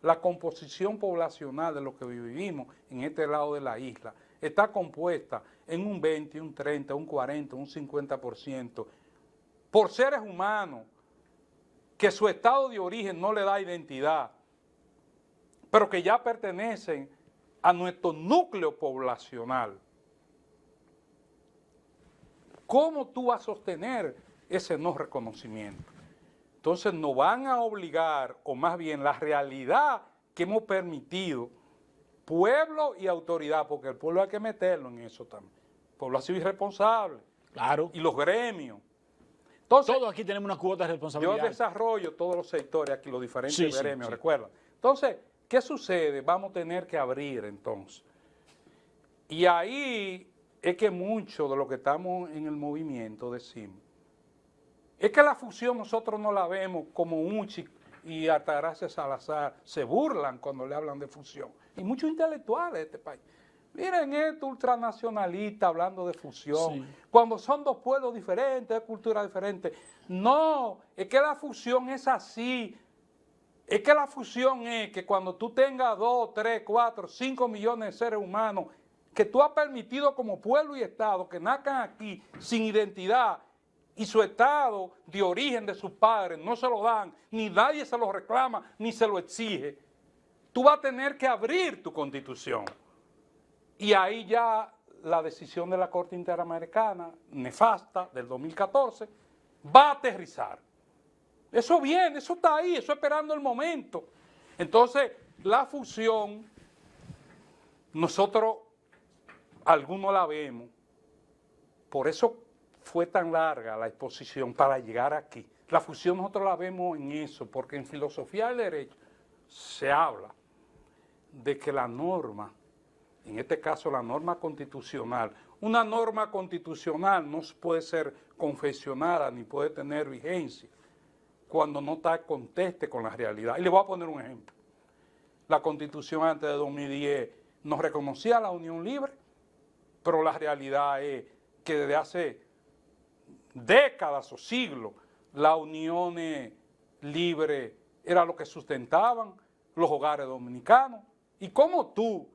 la composición poblacional de lo que vivimos en este lado de la isla está compuesta en un 20, un 30, un 40, un 50% por seres humanos que su estado de origen no le da identidad, pero que ya pertenecen a nuestro núcleo poblacional. ¿Cómo tú vas a sostener ese no reconocimiento? Entonces nos van a obligar, o más bien la realidad que hemos permitido, pueblo y autoridad, porque el pueblo hay que meterlo en eso también. El pueblo ha sido irresponsable. Claro. Y los gremios. Entonces, todos aquí tenemos una cuota de responsabilidad. Yo desarrollo todos los sectores aquí, los diferentes gremios, sí. recuerda. Entonces, ¿qué sucede? Vamos a tener que abrir entonces. Y ahí es que mucho de lo que estamos en el movimiento decimos, es que la fusión nosotros no la vemos como Uchi y Altagracia Salazar se burlan cuando le hablan de fusión. Y muchos intelectuales de este país. Miren esto, ultranacionalista hablando de fusión, sí, cuando son dos pueblos diferentes, de culturas diferentes. No, es que la fusión es así. Es que la fusión es que cuando tú tengas 2, 3, 4, 5 millones de seres humanos que tú has permitido como pueblo y Estado que nazcan aquí sin identidad y su estado de origen de sus padres no se lo dan, ni nadie se lo reclama, ni se lo exige, tú vas a tener que abrir tu constitución. Y ahí ya la decisión de la Corte Interamericana, nefasta, del 2014, va a aterrizar. Eso viene, eso está ahí, eso esperando el momento. Entonces, la fusión, nosotros, algunos la vemos, por eso fue tan larga la exposición para llegar aquí. La fusión nosotros la vemos en eso, porque en filosofía del derecho se habla de que la norma, en este caso la norma constitucional, una norma constitucional no puede ser confeccionada ni puede tener vigencia cuando no está en conteste con la realidad. Y le voy a poner un ejemplo. La Constitución antes de 2010 no reconocía la unión libre, pero la realidad es que desde hace décadas o siglos la unión libre era lo que sustentaban los hogares dominicanos. ¿Y cómo tú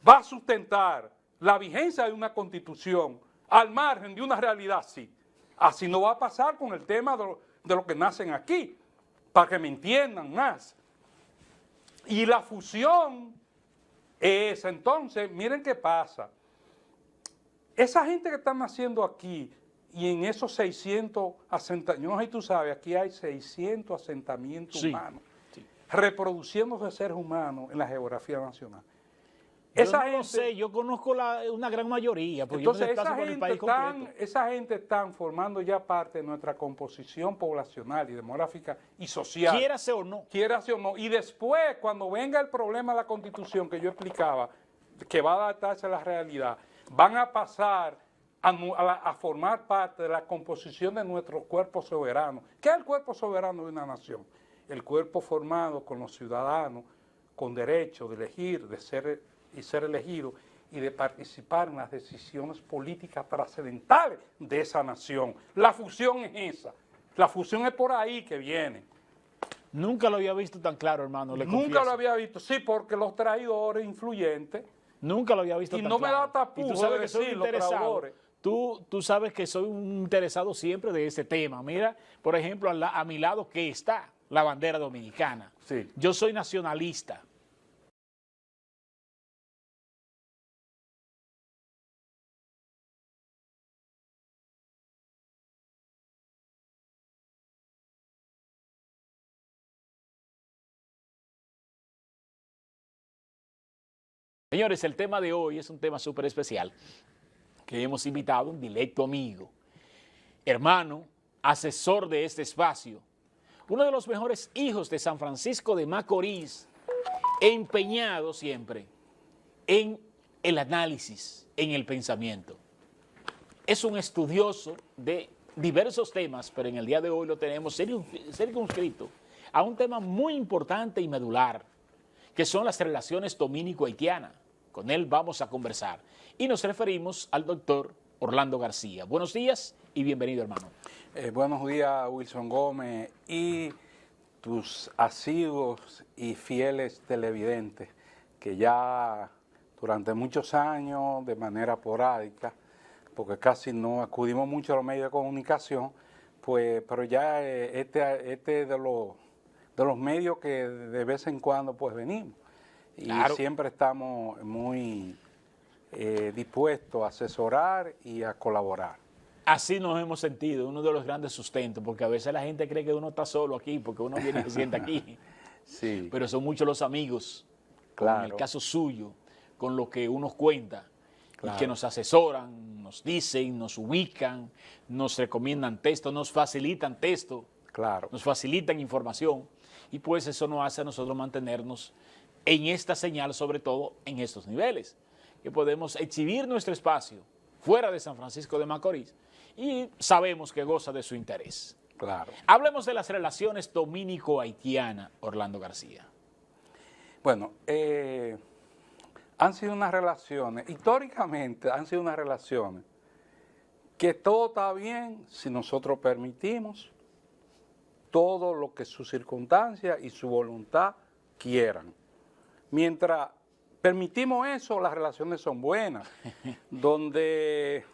vas a sustentar la vigencia de una constitución al margen de una realidad así? Así no va a pasar con el tema de lo que nacen aquí, para que me entiendan más. Y la fusión es, entonces, miren qué pasa. Esa gente que está naciendo aquí y en esos 600 asentamientos, yo no sé si tú sabes, aquí hay 600 asentamientos humanos, reproduciéndose seres humanos en la geografía nacional. Esa gente, no sé, yo conozco una gran mayoría. Entonces, esa gente están formando ya parte de nuestra composición poblacional y demográfica y social. Quiérase o no. Quiérase o no. Y después, cuando venga el problema de la Constitución que yo explicaba, que va a adaptarse a la realidad, van a pasar a formar parte de la composición de nuestro cuerpo soberano. ¿Qué es el cuerpo soberano de una nación? El cuerpo formado con los ciudadanos, con derecho de elegir, de ser elegido y de participar en las decisiones políticas trascendentales de esa nación. La fusión es esa. La fusión es por ahí que viene. Nunca lo había visto tan claro, hermano. Nunca lo había visto, sí, porque los traidores influyentes. Nunca lo había visto tan claro. Y no me da tapujo de decir los traidores. Tú sabes que soy un interesado siempre de ese tema. Mira, por ejemplo, a mi lado que está la bandera dominicana. Sí. Yo soy nacionalista. Señores, el tema de hoy es un tema súper especial que hemos invitado a un directo amigo, hermano, asesor de este espacio, uno de los mejores hijos de San Francisco de Macorís, empeñado siempre en el análisis, en el pensamiento. Es un estudioso de diversos temas, pero en el día de hoy lo tenemos circunscrito a un tema muy importante y medular, que son las relaciones dominico-haitianas. Con él vamos a conversar. Y nos referimos al doctor Orlando García. Buenos días y bienvenido, hermano. Buenos días, Wilson Gómez. Y tus asiduos y fieles televidentes, que ya durante muchos años, de manera esporádica, porque casi no acudimos mucho a los medios de comunicación, pues, pero ya de los medios que de vez en cuando pues venimos. Y Claro. siempre estamos muy dispuestos a asesorar y a colaborar. Así nos hemos sentido, uno de los grandes sustentos, porque a veces la gente cree que uno está solo aquí, porque uno viene y se sienta aquí. Sí, Pero son muchos los amigos, como en el claro. caso suyo, con lo que uno cuenta, y Claro. que nos asesoran, nos dicen, nos ubican, nos recomiendan texto, nos facilitan texto, Claro. nos facilitan información, y pues eso nos hace a nosotros mantenernos en esta señal, sobre todo en estos niveles, que podemos exhibir nuestro espacio fuera de San Francisco de Macorís y sabemos que goza de su interés. Claro. Hablemos de las relaciones dominico-haitianas, Orlando García. Bueno, han sido unas relaciones, históricamente han sido unas relaciones que todo está bien si nosotros permitimos todo lo que sus circunstancias y su voluntad quieran. Mientras permitimos eso, las relaciones son buenas. Donde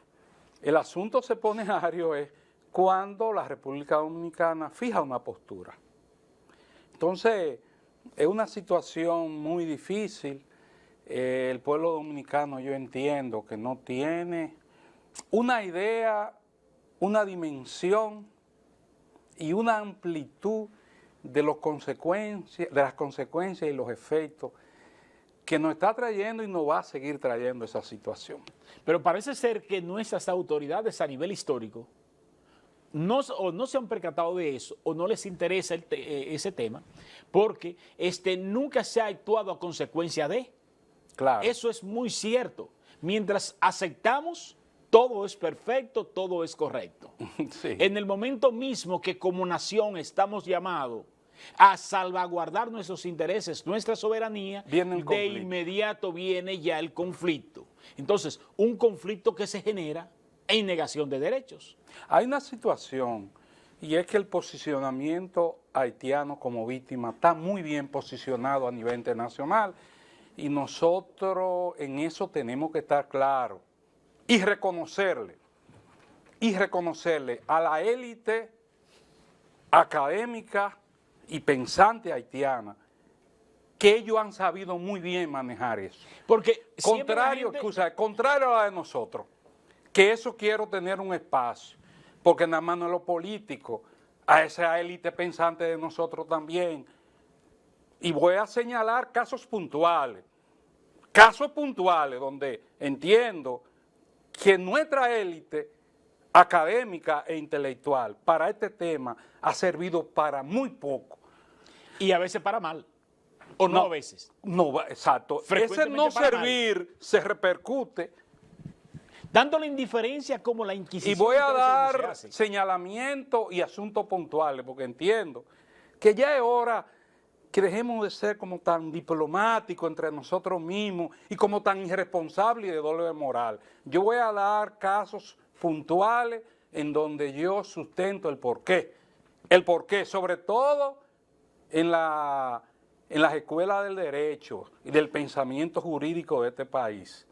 el asunto se pone agrio es cuando la República Dominicana fija una postura. Entonces, es una situación muy difícil. El pueblo dominicano, yo entiendo que no tiene una idea, una dimensión y una amplitud de las consecuencias y los efectos que nos está trayendo y nos va a seguir trayendo esa situación. Pero parece ser que nuestras autoridades a nivel histórico o no se han percatado de eso o no les interesa ese tema porque nunca se ha actuado a consecuencia de. Claro. Eso es muy cierto. Mientras aceptamos, todo es perfecto, todo es correcto. Sí. En el momento mismo que como nación estamos llamados a salvaguardar nuestros intereses, nuestra soberanía, Viene un de conflicto. inmediato viene ya el conflicto. Entonces, un conflicto que se genera en negación de derechos. Hay una situación, y es que el posicionamiento haitiano como víctima está muy bien posicionado a nivel internacional, y nosotros en eso tenemos que estar claros y reconocerle a la élite académica y pensante haitiana que ellos han sabido muy bien manejar eso. Porque siempre la Contrario, gente- contrario a la de nosotros, que eso quiero tener un espacio, porque nada más no es lo político, a esa élite pensante de nosotros también. Y voy a señalar casos puntuales donde entiendo que nuestra élite académica e intelectual para este tema ha servido para muy poco. y a veces para mal, o no, a veces. No, exacto. Ese Frecuentemente no para mal. servir se repercute. Dando la indiferencia como la Inquisición. Y voy a muchas veces no se dar hace. señalamientos y asuntos puntuales, porque entiendo que ya es hora que dejemos de ser como tan diplomáticos entre nosotros mismos y como tan irresponsables y de doble moral. Yo voy a dar casos puntuales en donde yo sustento el porqué. El porqué, sobre todo en las escuelas del derecho y del pensamiento jurídico de este país.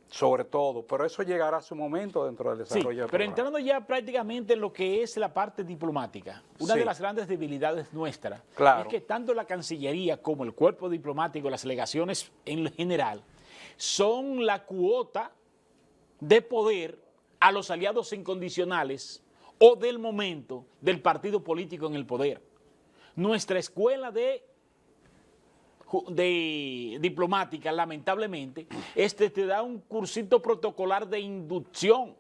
Sobre todo, pero eso llegará a su momento dentro del Sí, desarrollo del pero programa. entrando ya prácticamente en lo que es la parte diplomática, una Sí. de las grandes debilidades nuestras Claro. es que tanto la Cancillería como el cuerpo diplomático, las legaciones en general, son la cuota de poder a los aliados incondicionales o del momento del partido político en el poder. Nuestra escuela de diplomática, lamentablemente, te da un cursito protocolar de inducción,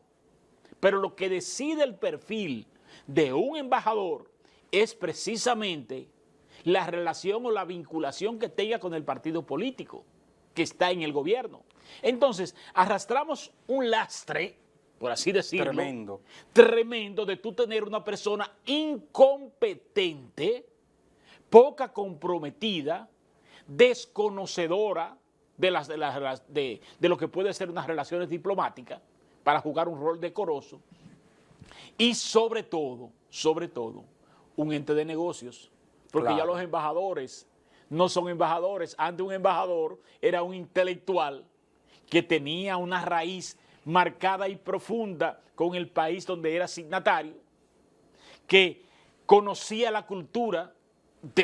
pero lo que decide el perfil de un embajador es precisamente la relación o la vinculación que tenga con el partido político que está en el gobierno. Entonces, arrastramos un lastre, por así decirlo, tremendo de tú tener una persona incompetente, poca comprometida, desconocedora de lo que puede ser unas relaciones diplomáticas para jugar un rol decoroso y sobre todo, un ente de negocios, porque Claro. ya los embajadores no son embajadores. Antes un embajador era un intelectual que tenía una raíz marcada y profunda con el país donde era signatario, que conocía la cultura,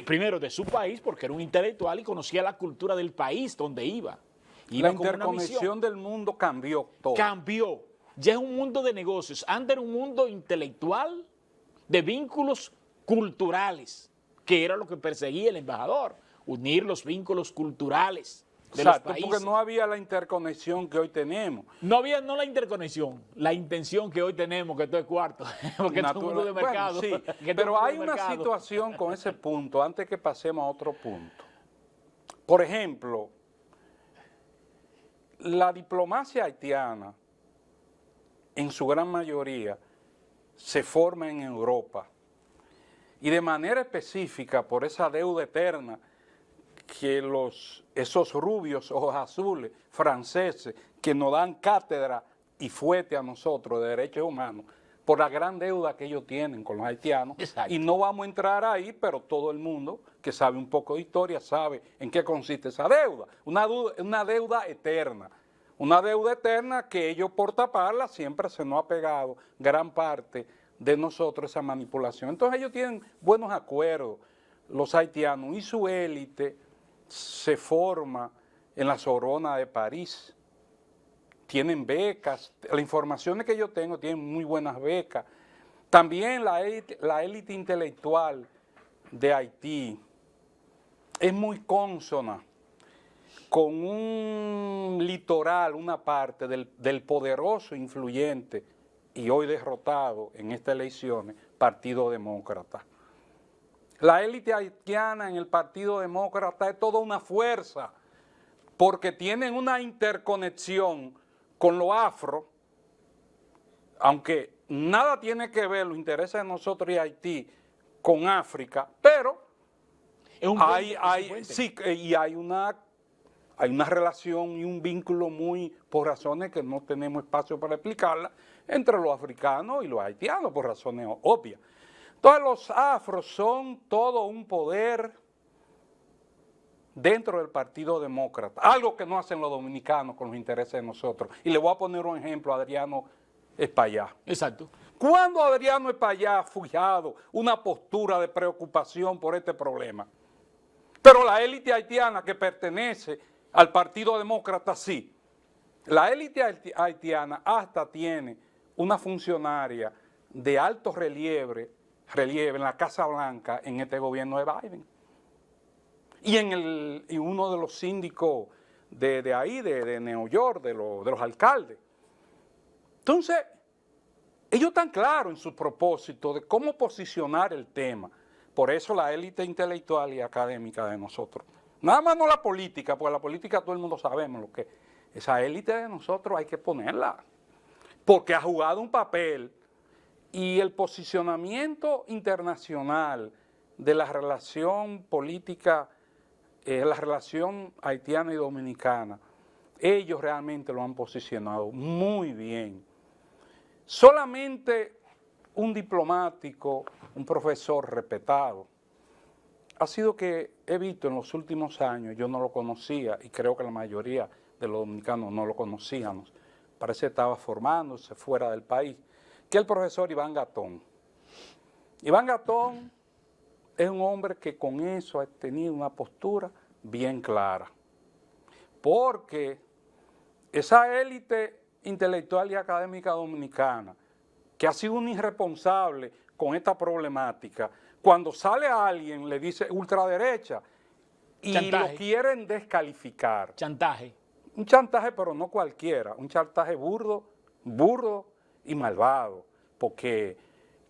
primero de su país, porque era un intelectual y conocía la cultura del país donde iba. La con una interconexión misión. del mundo cambió todo. Cambió. Ya es un mundo de negocios. Antes era un mundo intelectual de vínculos culturales, que era lo que perseguía el embajador, unir los vínculos culturales de Exacto, los países. porque no había la interconexión que hoy tenemos. No había la interconexión, la intención que hoy tenemos, que esto es cuarto, porque esto es un mundo de mercado. Bueno, sí, que esto es pero un mundo hay de una mercado. situación con ese punto, antes que pasemos a otro punto. Por ejemplo, la diplomacia haitiana, en su gran mayoría, se forma en Europa. Y de manera específica, por esa deuda eterna que esos rubios ojos azules franceses que nos dan cátedra y fuete a nosotros de derechos humanos, por la gran deuda que ellos tienen con los haitianos. Exacto. Y no vamos a entrar ahí, pero todo el mundo que sabe un poco de historia sabe en qué consiste esa deuda. Una deuda eterna. Una deuda eterna que ellos por taparla siempre se nos ha pegado gran parte de nosotros esa manipulación. Entonces ellos tienen buenos acuerdos, los haitianos, y su élite se forma en la Sorbona de París. Tienen becas, las informaciones que yo tengo tienen muy buenas becas. También la élite intelectual de Haití es muy consona con un litoral, una parte del poderoso, influyente y hoy derrotado en estas elecciones, Partido Demócrata. La élite haitiana en el Partido Demócrata es toda una fuerza, porque tienen una interconexión con lo afro, aunque nada tiene que ver los intereses de nosotros y Haití con África, pero Es un puente. sí, y hay una relación y un vínculo muy, por razones que no tenemos espacio para explicarla, entre los africanos y los haitianos, por razones obvias. Entonces los afros son todo un poder dentro del Partido Demócrata, algo que no hacen los dominicanos con los intereses de nosotros. Y le voy a poner un ejemplo, Adriano Espaillá. Exacto. ¿Cuándo Adriano Espaillá ha fijado una postura de preocupación por este problema? Pero la élite haitiana que pertenece al Partido Demócrata sí. La élite haitiana hasta tiene una funcionaria de alto relieve en la Casa Blanca en este gobierno de Biden. Y uno de los síndicos de ahí, de Nueva York, de los alcaldes. Entonces, ellos están claros en su propósito de cómo posicionar el tema. Por eso la élite intelectual y académica de nosotros. Nada más no la política, porque la política todo el mundo sabemos lo que es. Esa élite de nosotros hay que ponerla, porque ha jugado un papel y el posicionamiento internacional de la relación política, la relación haitiana y dominicana, ellos realmente lo han posicionado muy bien. Solamente un diplomático, un profesor respetado, ha sido que he visto en los últimos años, yo no lo conocía y creo que la mayoría de los dominicanos no lo conocíamos, parece que estaba formándose fuera del país, que es el profesor Iván Gatón. Iván Gatón es un hombre que con eso ha tenido una postura bien clara, porque esa élite intelectual y académica dominicana, que ha sido un irresponsable con esta problemática, cuando sale a alguien le dice ultraderecha y Chantaje. lo quieren descalificar. Chantaje. Un chantaje, pero no cualquiera, un chantaje burdo y malvado, porque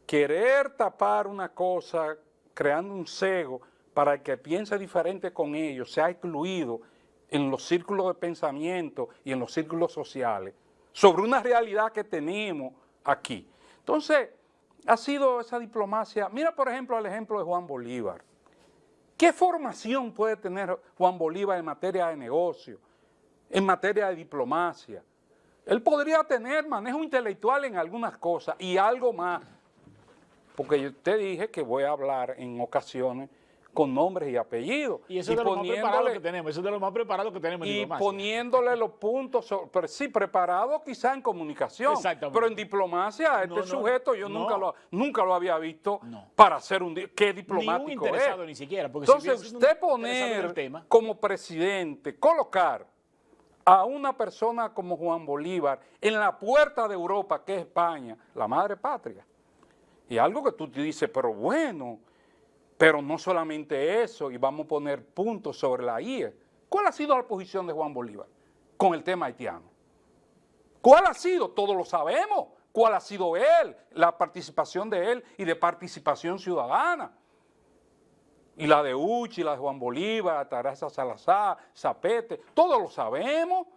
querer tapar una cosa creando un cego para el que piense diferente con ellos, sea excluido en los círculos de pensamiento y en los círculos sociales, sobre una realidad que tenemos aquí. Entonces, ha sido esa diplomacia. Mira, por ejemplo, el ejemplo de Juan Bolívar. ¿Qué formación puede tener Juan Bolívar en materia de negocio, en materia de diplomacia? Él podría tener manejo intelectual en algunas cosas y algo más. porque yo te dije que voy a hablar en ocasiones con nombres y apellidos. Y eso es de lo más preparado que tenemos, eso es de lo más preparado que tenemos en y diplomacia. poniéndole los puntos, pero sí, preparado quizá en comunicación, pero en diplomacia este sujeto yo nunca lo había visto para hacer qué diplomático ni un interesado es. Ni siquiera. Porque Entonces si usted poner como presidente, colocar a una persona como Juan Bolívar en la puerta de Europa, que es España, la madre patria, y algo que tú te dices, pero bueno, pero no solamente eso, y vamos a poner puntos sobre la IE. ¿Cuál ha sido la posición de Juan Bolívar con el tema haitiano? ¿Cuál ha sido? Todos lo sabemos. ¿Cuál ha sido él? La participación de él y de participación ciudadana. Y la de Uchi, la de Juan Bolívar, Teresa Salazar, Zapete, todos lo sabemos.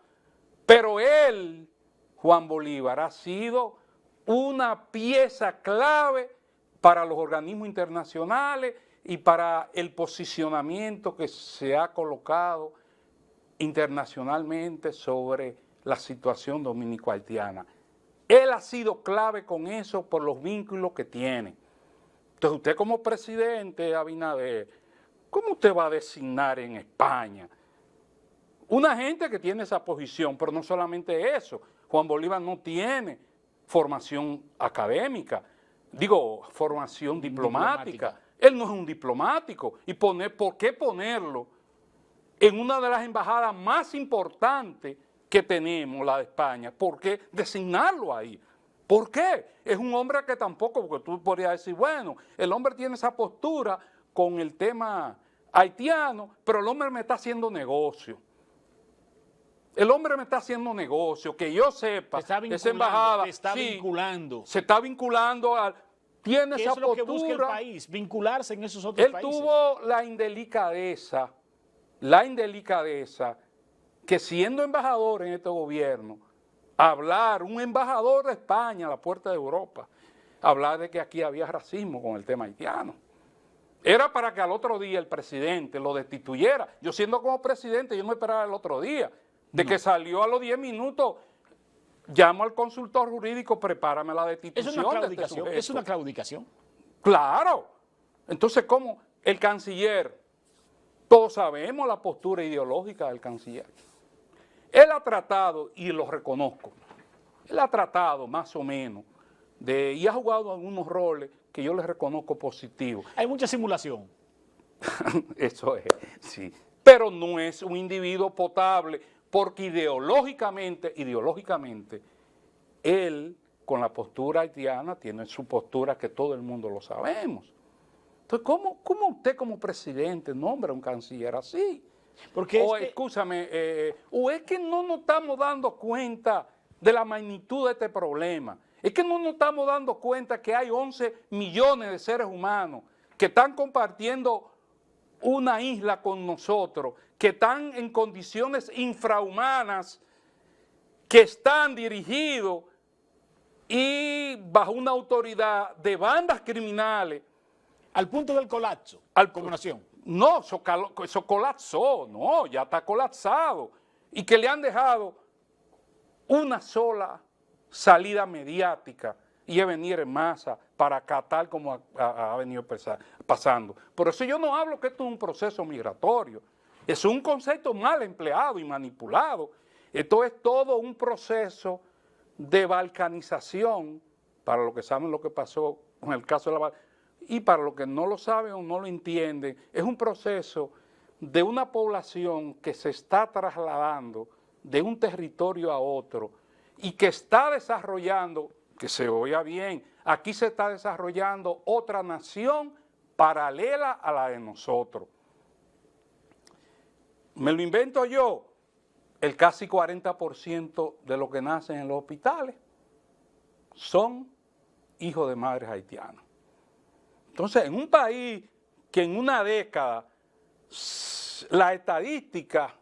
Pero él, Juan Bolívar, ha sido una pieza clave para los organismos internacionales y para el posicionamiento que se ha colocado internacionalmente sobre la situación dominico-haitiana. Él ha sido clave con eso por los vínculos que tiene. Entonces usted como presidente, Abinader, ¿cómo usted va a designar en España una gente que tiene esa posición? Pero no solamente eso, Juan Bolívar no tiene formación académica, formación diplomática. Él no es un diplomático. ¿Y por qué ponerlo en una de las embajadas más importantes que tenemos, la de España? ¿Por qué designarlo ahí? ¿Por qué? Es un hombre que tampoco, porque tú podrías decir, bueno, el hombre tiene esa postura con el tema haitiano, pero el hombre me está haciendo negocio. El hombre me está haciendo negocio, que yo sepa, esa embajada se está vinculando al... Tiene esa postura. ¿Qué es lo que busca el país? Vincularse en esos otros países. Él tuvo la indelicadeza que siendo embajador en este gobierno, un embajador de España a la puerta de Europa, hablar de que aquí había racismo con el tema haitiano. Era para que al otro día el presidente lo destituyera. Yo siendo como presidente, yo no esperaba el otro día, que salió a los 10 minutos... Llamo al consultor jurídico, prepárame la destitución de este sujeto. Es una claudicación. Claro. Entonces, ¿cómo? El canciller, todos sabemos la postura ideológica del canciller. Él ha tratado, y lo reconozco, él ha tratado más o menos, y ha jugado algunos roles que yo le reconozco positivos. Hay mucha simulación. Eso es, sí. Pero no es un individuo potable, porque ideológicamente, él con la postura haitiana tiene su postura que todo el mundo lo sabemos. Entonces, ¿cómo usted como presidente nombra a un canciller así? Porque o es que no nos estamos dando cuenta de la magnitud de este problema. Es que no nos estamos dando cuenta que hay 11 millones de seres humanos que están compartiendo una isla con nosotros, que están en condiciones infrahumanas, que están dirigidos y bajo una autoridad de bandas criminales. Al punto del colapso, como nación. No, eso colapsó, no, ya está colapsado. Y que le han dejado una sola salida mediática y es venir en masa para acá, tal como ha venido pasando. Por eso yo no hablo que esto es un proceso migratorio. Es un concepto mal empleado y manipulado. Esto es todo un proceso de balcanización, para los que saben lo que pasó con el caso de la Balcanízación, y para los que no lo saben o no lo entienden, es un proceso de una población que se está trasladando de un territorio a otro y que está desarrollando, que se oiga bien, aquí se está desarrollando otra nación paralela a la de nosotros. Me lo invento yo, el casi 40% de los que nacen en los hospitales son hijos de madres haitianas. Entonces, en un país que en una década la estadística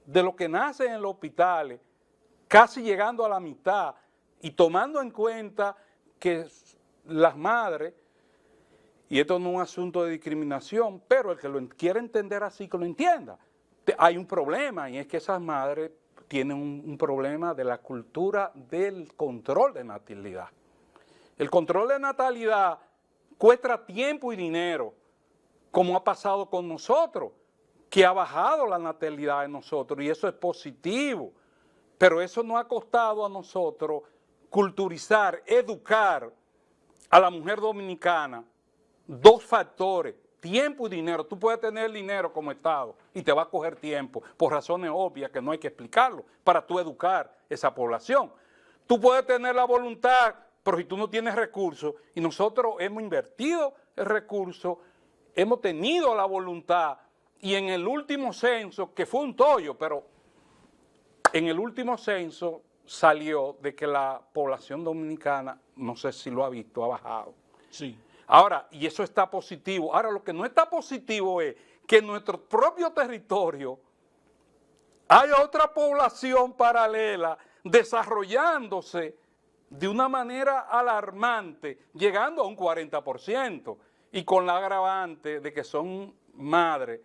de los que nacen en los hospitales, casi llegando a la mitad, y tomando en cuenta que las madres, y esto no es un asunto de discriminación, pero el que lo quiera entender así, que lo entienda. Hay un problema, y es que esas madres tienen un problema de la cultura del control de natalidad. El control de natalidad cuesta tiempo y dinero, como ha pasado con nosotros, que ha bajado la natalidad de nosotros y eso es positivo, pero eso nos ha costado a nosotros culturizar, educar a la mujer dominicana, dos factores, tiempo y dinero. Tú puedes tener el dinero como Estado y te va a coger tiempo, por razones obvias que no hay que explicarlo, para tú educar esa población. Tú puedes tener la voluntad, pero si tú no tienes recursos, y nosotros hemos invertido el recurso, hemos tenido la voluntad, y en el último censo, que fue un tollo, pero en el último censo salió de que la población dominicana, no sé si lo ha visto, ha bajado. Sí. Ahora, y eso está positivo. Ahora, lo que no está positivo es que en nuestro propio territorio hay otra población paralela desarrollándose de una manera alarmante, llegando a un 40%, y con la agravante de que son madres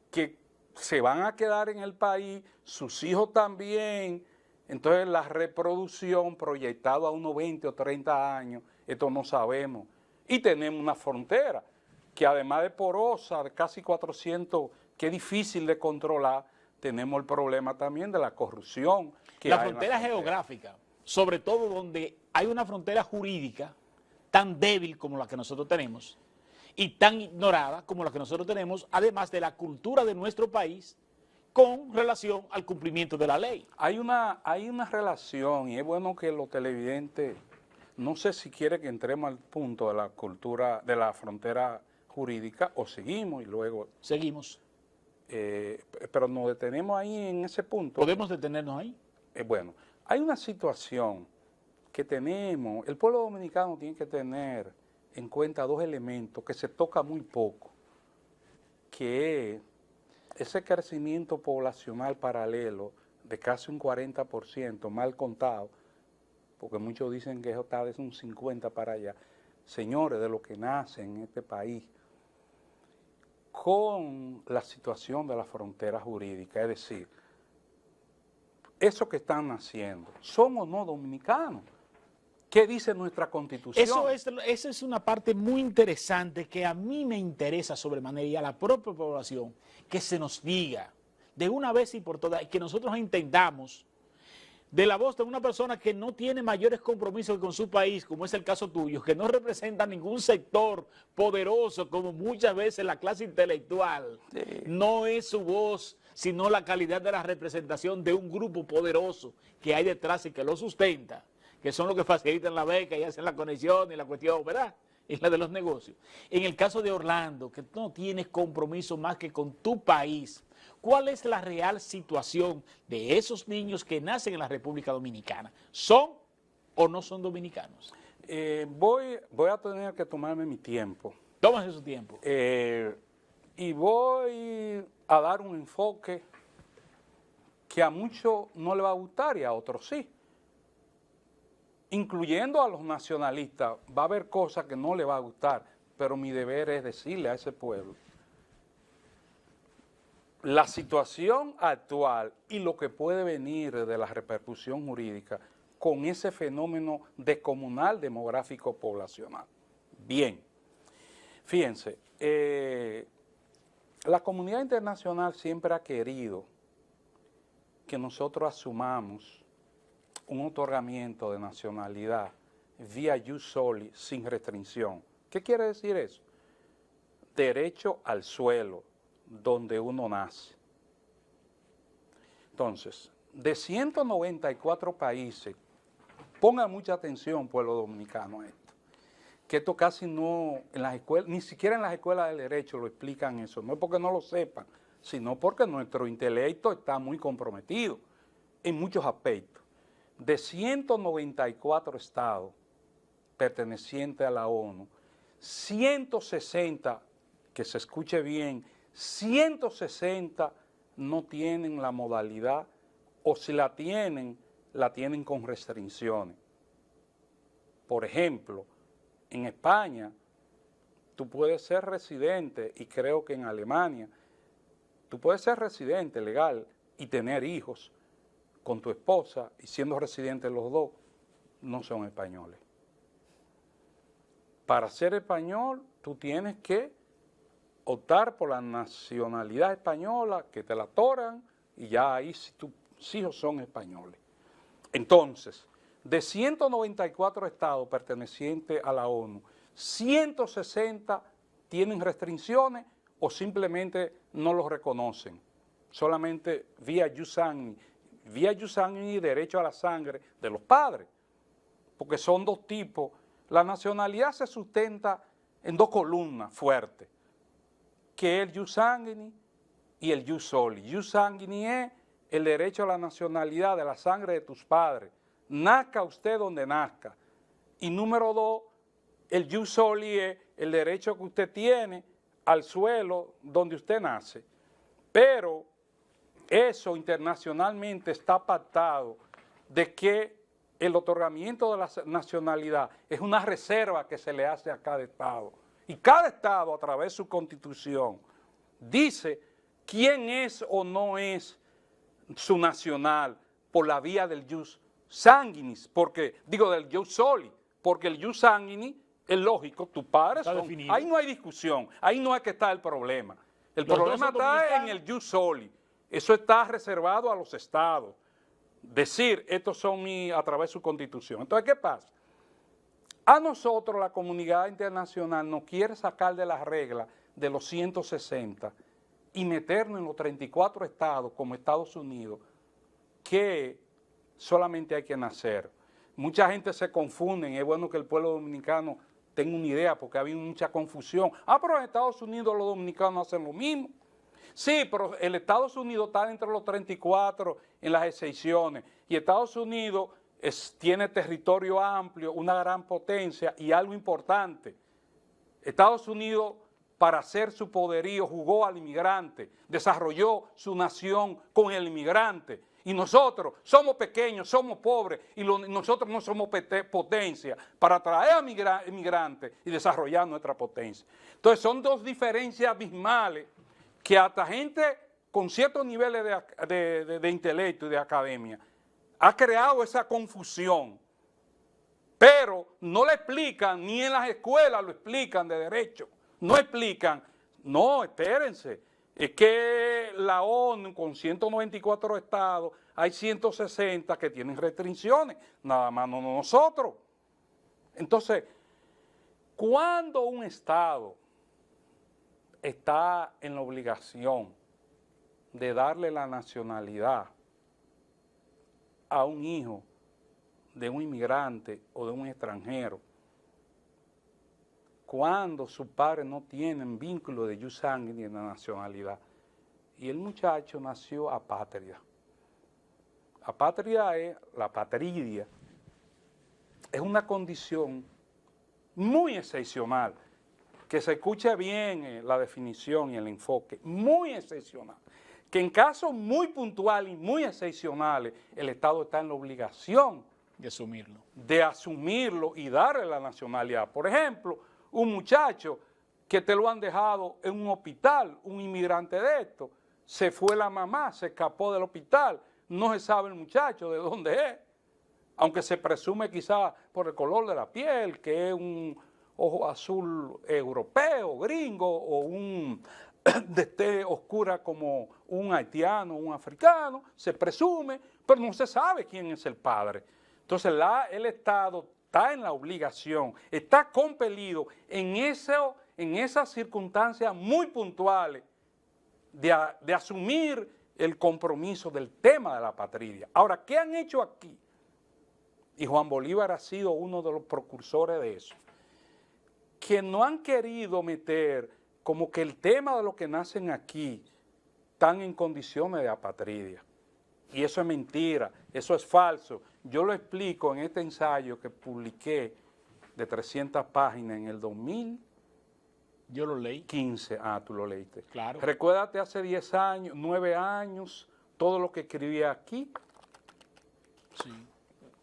que se van a quedar en el país, sus hijos también. Entonces la reproducción proyectada a unos 20 o 30 años, esto no sabemos. Y tenemos una frontera que además de porosa, de casi 400, que es difícil de controlar, tenemos el problema también de la corrupción. Que La hay frontera geográfica, sobre todo donde hay una frontera jurídica tan débil como la que nosotros tenemos y tan ignorada como la que nosotros tenemos, además de la cultura de nuestro país con relación al cumplimiento de la ley. Hay una relación, y es bueno que los televidentes, no sé si quiere que entremos al punto de la cultura, de la frontera jurídica, o seguimos y luego... Seguimos. Pero nos detenemos ahí en ese punto. ¿Podemos detenernos ahí? Bueno, hay una situación que tenemos, el pueblo dominicano tiene que tener en cuenta dos elementos que se toca muy poco, que es ese crecimiento poblacional paralelo de casi un 40%, mal contado, porque muchos dicen que eso está desde un 50 para allá, señores, de lo que nace en este país, con la situación de la frontera jurídica, es decir, eso que están haciendo, ¿son o no dominicanos? ¿Qué dice nuestra Constitución? Esa es una parte muy interesante que a mí me interesa sobremanera y a la propia población, que se nos diga de una vez y por todas, que nosotros entendamos de la voz de una persona que no tiene mayores compromisos con su país, como es el caso tuyo, que no representa ningún sector poderoso, como muchas veces la clase intelectual, sí. No es su voz, sino la calidad de la representación de un grupo poderoso que hay detrás y que lo sustenta, que son los que facilitan la beca y hacen la conexión y la cuestión, ¿verdad? Es la de los negocios. En el caso de Orlando, que tú no tienes compromiso más que con tu país, ¿cuál es la real situación de esos niños que nacen en la República Dominicana? ¿Son o no son dominicanos? Voy a tener que tomarme mi tiempo. Tómase su tiempo. Y voy a dar un enfoque que a muchos no le va a gustar y a otros sí. Incluyendo a los nacionalistas, va a haber cosas que no le va a gustar, pero mi deber es decirle a ese pueblo la situación actual y lo que puede venir de la repercusión jurídica con ese fenómeno descomunal demográfico poblacional. Bien, fíjense, la comunidad internacional siempre ha querido que nosotros asumamos un otorgamiento de nacionalidad vía jus soli sin restricción. ¿Qué quiere decir eso? Derecho al suelo donde uno nace. Entonces, de 194 países, pongan mucha atención, pueblo dominicano, a esto, que esto casi no, en las escuelas, ni siquiera en las escuelas de derecho lo explican eso, no es porque no lo sepan, sino porque nuestro intelecto está muy comprometido en muchos aspectos. De 194 estados pertenecientes a la ONU, 160, que se escuche bien, 160 no tienen la modalidad, o si la tienen con restricciones. Por ejemplo, en España, tú puedes ser residente, y creo que en Alemania, tú puedes ser residente legal y tener hijos con tu esposa, y siendo residentes los dos, no son españoles. para ser español tú tienes que optar por la nacionalidad española, que te la otorgan, y ya ahí si tus hijos son españoles. Entonces, de 194 estados pertenecientes a la ONU, 160 tienen restricciones o simplemente no los reconocen, solamente vía jus sanguinis y derecho a la sangre de los padres, porque son dos tipos. La nacionalidad se sustenta en dos columnas fuertes, que es el jus sanguinis y el jus soli. Jus sanguinis es el derecho a la nacionalidad de la sangre de tus padres, nazca usted donde nazca. Y número dos, el jus soli es el derecho que usted tiene al suelo donde usted nace. Pero eso internacionalmente está pactado de que el otorgamiento de la nacionalidad es una reserva que se le hace a cada estado. Y cada estado, a través de su constitución, dice quién es o no es su nacional por la vía del jus sanguinis, del jus soli, porque el jus sanguinis es lógico, tus padres son, definido. Ahí no hay discusión, ahí no es que está el problema. El problema está en el jus soli, eso está reservado a los estados. Decir, estos son a través de su constitución. Entonces, ¿qué pasa? A nosotros la comunidad internacional nos quiere sacar de las reglas de los 160 y meternos en los 34 estados como Estados Unidos, que solamente hay que nacer. Mucha gente se confunde, y es bueno que el pueblo dominicano tenga una idea, porque ha habido mucha confusión. Pero en Estados Unidos los dominicanos hacen lo mismo. Sí, pero el Estados Unidos está entre los 34 en las excepciones, y Estados Unidos tiene territorio amplio, una gran potencia y algo importante. Estados Unidos, para hacer su poderío, jugó al inmigrante, desarrolló su nación con el inmigrante. Y nosotros somos pequeños, somos pobres, y nosotros no somos potencia para atraer a inmigrantes y desarrollar nuestra potencia. Entonces son dos diferencias abismales que hasta gente con ciertos niveles de intelecto y de academia ha creado esa confusión, pero no le explican, ni en las escuelas lo explican de derecho, no explican, no, espérense, es que la ONU con 194 estados, hay 160 que tienen restricciones, nada más no nosotros. Entonces, cuando un estado está en la obligación de darle la nacionalidad a un hijo de un inmigrante o de un extranjero, cuando sus padres no tienen vínculo de jus sanguinis en la nacionalidad, y el muchacho nació apátrida. Apátrida es, la patridia, es una condición muy excepcional, que se escuche bien la definición y el enfoque, muy excepcional, que en casos muy puntuales y muy excepcionales el Estado está en la obligación de asumirlo y darle la nacionalidad. Por ejemplo, un muchacho que te lo han dejado en un hospital, un inmigrante de esto, se fue la mamá, se escapó del hospital, no se sabe el muchacho de dónde es, aunque se presume quizás por el color de la piel, que es un ojo azul europeo, gringo, o un de tez oscura como un haitiano, un africano, se presume, pero no se sabe quién es el padre. Entonces el Estado está en la obligación, está compelido en esas circunstancias muy puntuales de asumir el compromiso del tema de la patria. Ahora, ¿qué han hecho aquí? Y Juan Bolívar ha sido uno de los precursores de eso, que no han querido meter como que el tema de los que nacen aquí están en condiciones de apatridia. Y eso es mentira, eso es falso. Yo lo explico en este ensayo que publiqué de 300 páginas en el 2000. Yo lo leí. 15, tú lo leíste. Claro. Recuérdate hace 10 años, 9 años, todo lo que escribía aquí. Sí.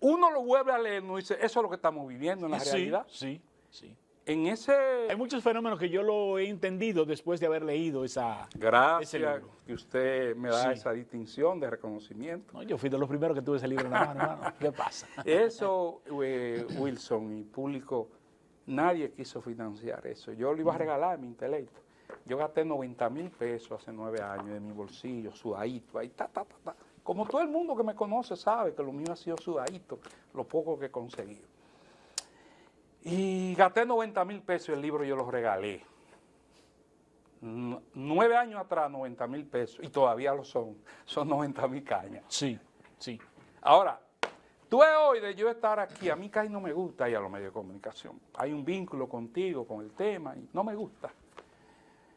Uno lo vuelve a leer y uno dice, eso es lo que estamos viviendo en la realidad. Sí, sí. Hay muchos fenómenos que yo lo he entendido después de haber leído ese libro. Gracias que usted me da esa distinción de reconocimiento. No, yo fui de los primeros que tuve ese libro en la mano, hermano. ¿Qué pasa? Eso, Wilson y público Nadie quiso financiar eso. Yo le iba a regalar mi intelecto. Yo gasté 90,000 pesos hace 9 años de mi bolsillo, sudadito, ahí, ta. Como todo el mundo que me conoce sabe que lo mío ha sido sudadito, lo poco que he conseguido. Y gasté 90,000 pesos y el libro yo lo regalé. 9 años atrás, 90,000 pesos, y todavía lo son 90,000 cañas. Sí, sí. Ahora, tú ves hoy de yo estar aquí, a mí casi no me gusta ir a los medios de comunicación. Hay un vínculo contigo, con el tema, y no me gusta.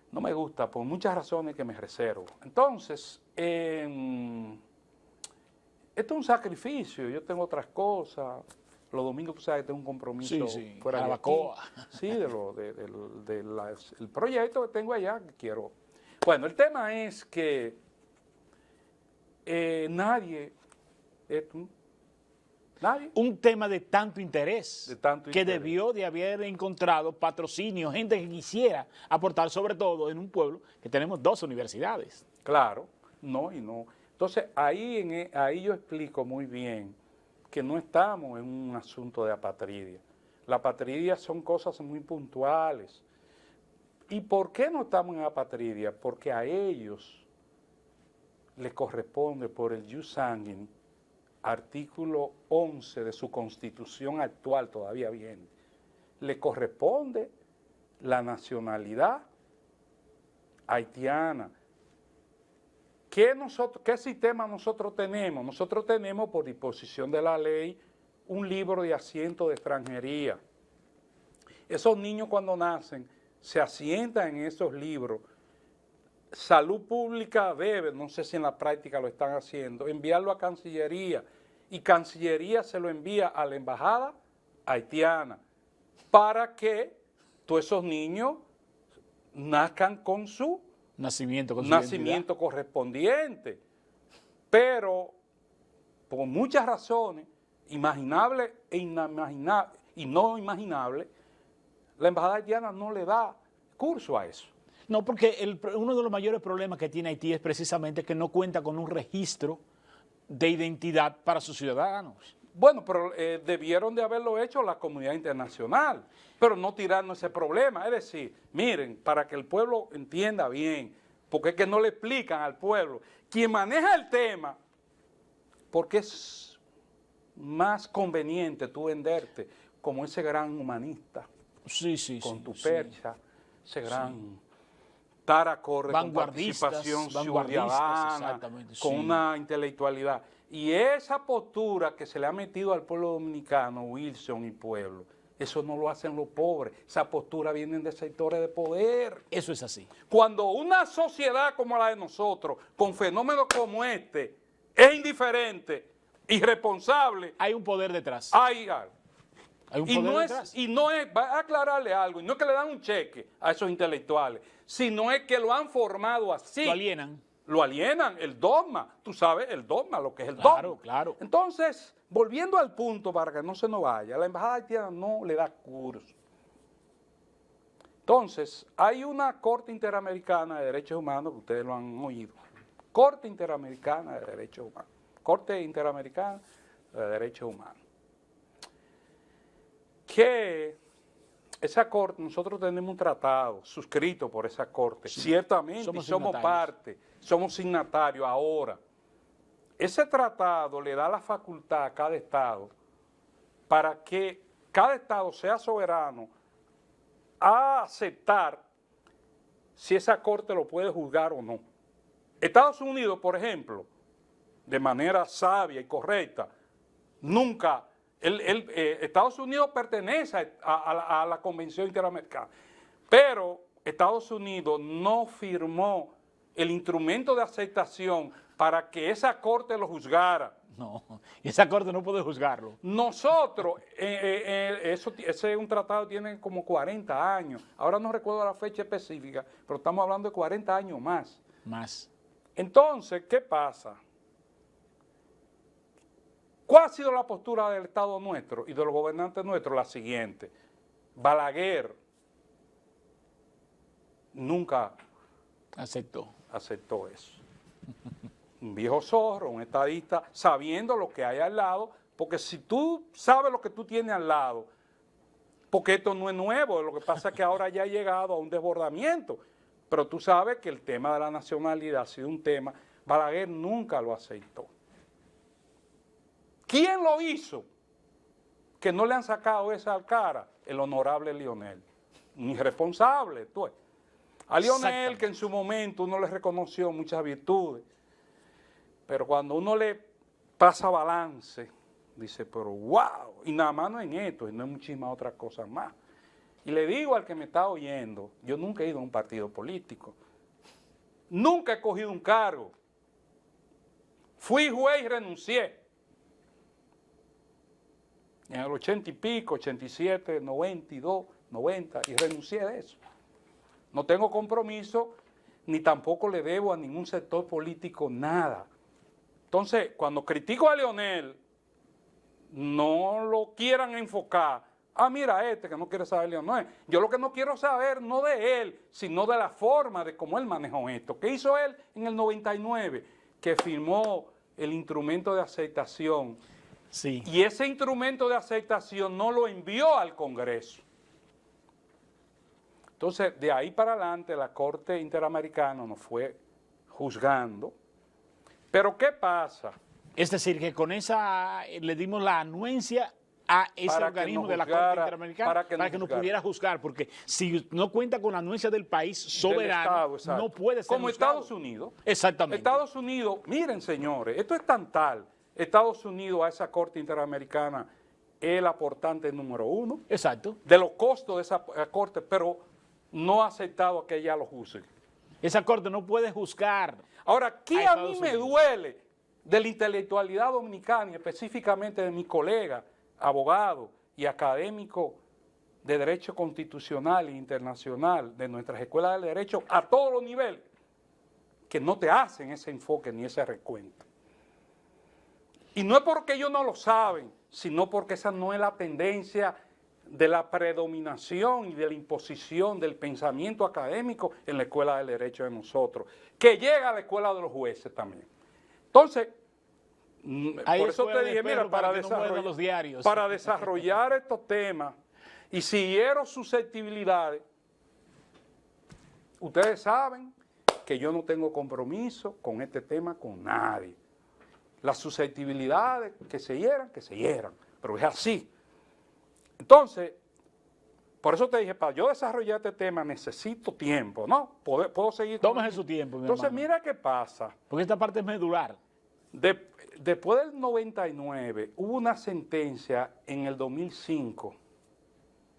No me gusta por muchas razones que me reservo. Entonces, esto es un sacrificio, yo tengo otras cosas. Los domingos, tú sabes, tengo un compromiso fuera de aquí. Sí, el proyecto que tengo allá, que quiero. Bueno, el tema es que nadie. Un tema de tanto interés, que debió de haber encontrado patrocinio, gente que quisiera aportar, sobre todo en un pueblo que tenemos 2 universidades. Claro, no y no. Entonces, ahí yo explico muy bien que no estamos en un asunto de apatridia. La apatridia son cosas muy puntuales. ¿Y por qué no estamos en apatridia? Porque a ellos les corresponde por el jus sanguinis, artículo 11 de su constitución actual, todavía viene, le corresponde la nacionalidad haitiana. ¿Qué sistema nosotros tenemos? Nosotros tenemos, por disposición de la ley, un libro de asiento de extranjería. Esos niños cuando nacen se asientan en esos libros. Salud Pública debe, no sé si en la práctica lo están haciendo, enviarlo a Cancillería, y Cancillería se lo envía a la embajada haitiana para que todos esos niños nazcan con su nacimiento correspondiente. Pero por muchas razones, imaginables e inimaginables y no imaginables, la embajada haitiana no le da curso a eso. No, porque uno de los mayores problemas que tiene Haití es precisamente que no cuenta con un registro de identidad para sus ciudadanos. Bueno, pero debieron de haberlo hecho la comunidad internacional, pero no tirarnos ese problema. Es decir, miren, para que el pueblo entienda bien, porque es que no le explican al pueblo. Quien maneja el tema, porque es más conveniente tú venderte como ese gran humanista, con tu percha, ese gran taracorre con participación ciudadana, con una intelectualidad. Y esa postura que se le ha metido al pueblo dominicano, Wilson y pueblo, eso no lo hacen los pobres. Esa postura viene de sectores de poder. Eso es así. Cuando una sociedad como la de nosotros, con fenómenos como este, es indiferente, irresponsable. Hay un poder detrás. Hay algo. Hay un poder detrás. Va a aclararle algo, y no es que le dan un cheque a esos intelectuales, sino es que lo han formado así. Lo alienan. Lo alienan, el dogma, tú sabes, el dogma, lo que es el dogma. Claro. Entonces, volviendo al punto para que no se nos vaya, la embajada haitiana no le da curso. Entonces, hay una Corte Interamericana de Derechos Humanos, que ustedes lo han oído, Corte Interamericana de Derechos Humanos, Corte Interamericana de Derechos Humanos, que esa corte, nosotros tenemos un tratado suscrito por esa corte, sí, ciertamente, somos parte, somos signatarios ahora. Ese tratado le da la facultad a cada estado para que cada estado sea soberano a aceptar si esa corte lo puede juzgar o no. Estados Unidos, por ejemplo, de manera sabia y correcta, nunca... Estados Unidos pertenece a la Convención Interamericana, pero Estados Unidos no firmó el instrumento de aceptación para que esa corte lo juzgara. No, esa corte no puede juzgarlo. Nosotros, ese es un tratado que tiene como 40 años, ahora no recuerdo la fecha específica, pero estamos hablando de 40 años más. Más. Entonces, ¿qué pasa? ¿Cuál ha sido la postura del Estado nuestro y de los gobernantes nuestros? La siguiente. Balaguer nunca aceptó eso. Un viejo zorro, un estadista, sabiendo lo que hay al lado, porque si tú sabes lo que tú tienes al lado, porque esto no es nuevo, lo que pasa es que ahora ya ha llegado a un desbordamiento. Pero tú sabes que el tema de la nacionalidad ha sido un tema, Balaguer nunca lo aceptó. ¿Quién lo hizo? Que no le han sacado esa al cara, el honorable Lionel. Un irresponsable, tú. A Lionel, que en su momento uno le reconoció muchas virtudes, pero cuando uno le pasa balance, dice, pero wow, y nada más no en esto, y no en muchísimas otras cosas más. Y le digo al que me está oyendo, yo nunca he ido a un partido político, nunca he cogido un cargo, fui juez y renuncié. En el 80 y pico, 87, 92, 90, y renuncié de eso. No tengo compromiso, ni tampoco le debo a ningún sector político nada. Entonces, cuando critico a Lionel, no lo quieran enfocar. Ah, mira este que no quiere saber Lionel. Yo lo que no quiero saber, no de él, sino de la forma de cómo él manejó esto. ¿Qué hizo él en el 99? Que firmó el instrumento de aceptación. Sí. Y ese instrumento de aceptación no lo envió al Congreso. Entonces, de ahí para adelante, la Corte Interamericana nos fue juzgando. Pero, ¿qué pasa? Es decir, que con esa le dimos la anuencia a ese organismo de la Corte Interamericana para que nos pudiera juzgar, porque si no cuenta con la anuencia del país soberano, Estado, no puede ser como juzgado. Estados Unidos. Exactamente. Estados Unidos, miren señores, esto es tan tal. Estados Unidos a esa Corte Interamericana es el aportante número 1. Exacto. De los costos de esa Corte, pero no ha aceptado que ella lo juzgue. Esa Corte no puede juzgar. Ahora, ¿qué a mí me Unidos duele de la intelectualidad dominicana y específicamente de mi colega, abogado y académico de Derecho Constitucional e Internacional de nuestras escuelas de Derecho a todos los niveles, que no te hacen ese enfoque ni ese recuento? Y no es porque ellos no lo saben, sino porque esa no es la tendencia de la predominación y de la imposición del pensamiento académico en la escuela del derecho de nosotros, que llega a la escuela de los jueces también. Entonces, por eso te dije, mira, para desarrollar estos temas y si hiero susceptibilidades, ustedes saben que yo no tengo compromiso con este tema con nadie. Las susceptibilidades que se hieran, pero es así. Entonces, por eso te dije, para yo desarrollar este tema necesito tiempo, ¿no? Puedo seguir. Tómese su tiempo, mi Entonces, hermano. mira qué pasa. Porque esta parte es medular. Después del 99, hubo una sentencia en el 2005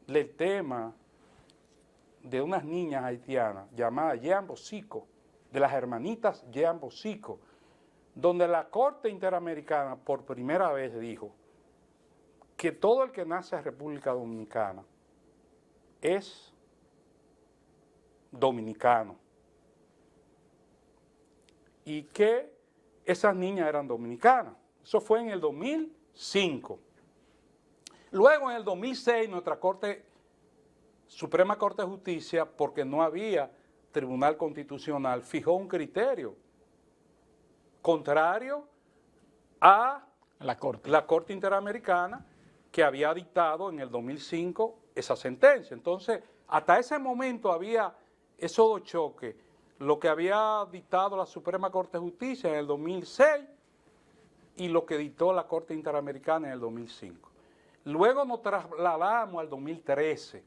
del tema de unas niñas haitianas llamadas Jean Bosico, de las hermanitas Jean Bosico, donde la Corte Interamericana por primera vez dijo que todo el que nace en República Dominicana es dominicano y que esas niñas eran dominicanas. Eso fue en el 2005. Luego en el 2006 nuestra Suprema Corte de Justicia, porque no había Tribunal Constitucional, fijó un criterio contrario a la Corte Interamericana que había dictado en el 2005 esa sentencia. Entonces, hasta ese momento había esos dos choques, lo que había dictado la Suprema Corte de Justicia en el 2006 y lo que dictó la Corte Interamericana en el 2005. Luego nos trasladamos al 2013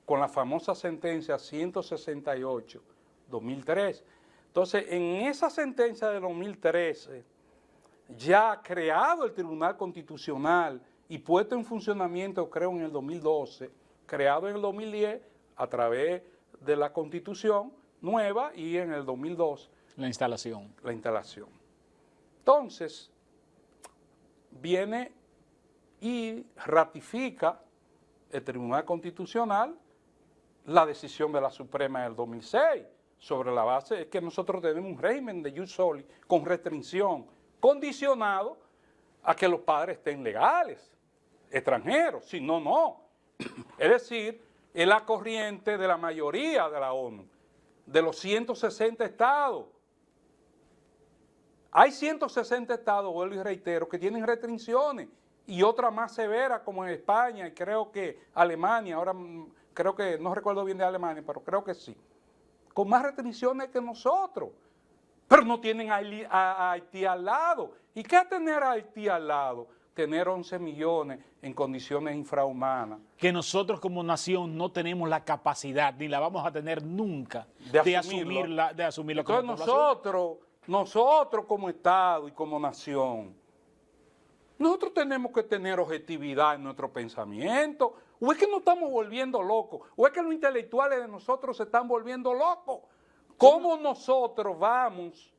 con la famosa sentencia 168-2003. Entonces, en esa sentencia de 2013, ya creado el Tribunal Constitucional y puesto en funcionamiento, creo, en el 2012, creado en el 2010 a través de la Constitución nueva y en el 2002. La instalación. La instalación. Entonces, viene y ratifica el Tribunal Constitucional la decisión de la Suprema del 2006, sobre la base de que nosotros tenemos un régimen de jus soli con restricción, condicionado a que los padres estén legales, extranjeros, si no, no. Es decir, es la corriente de la mayoría de la ONU, de los 160 estados. Hay 160 estados, vuelvo y reitero, que tienen restricciones y otra más severa como en España y creo que Alemania, ahora creo que, no recuerdo bien de Alemania, pero creo que sí, con más restricciones que nosotros, pero no tienen a Haití al lado. ¿Y qué es tener a Haití al lado? Tener 11 millones en condiciones infrahumanas. Que nosotros como nación no tenemos la capacidad, ni la vamos a tener nunca, de asumirla como población. Nosotros como Estado y como nación, nosotros tenemos que tener objetividad en nuestro pensamiento. ¿O es que nos estamos volviendo locos? ¿O es que los intelectuales de nosotros se están volviendo locos? ¿Cómo nosotros vamos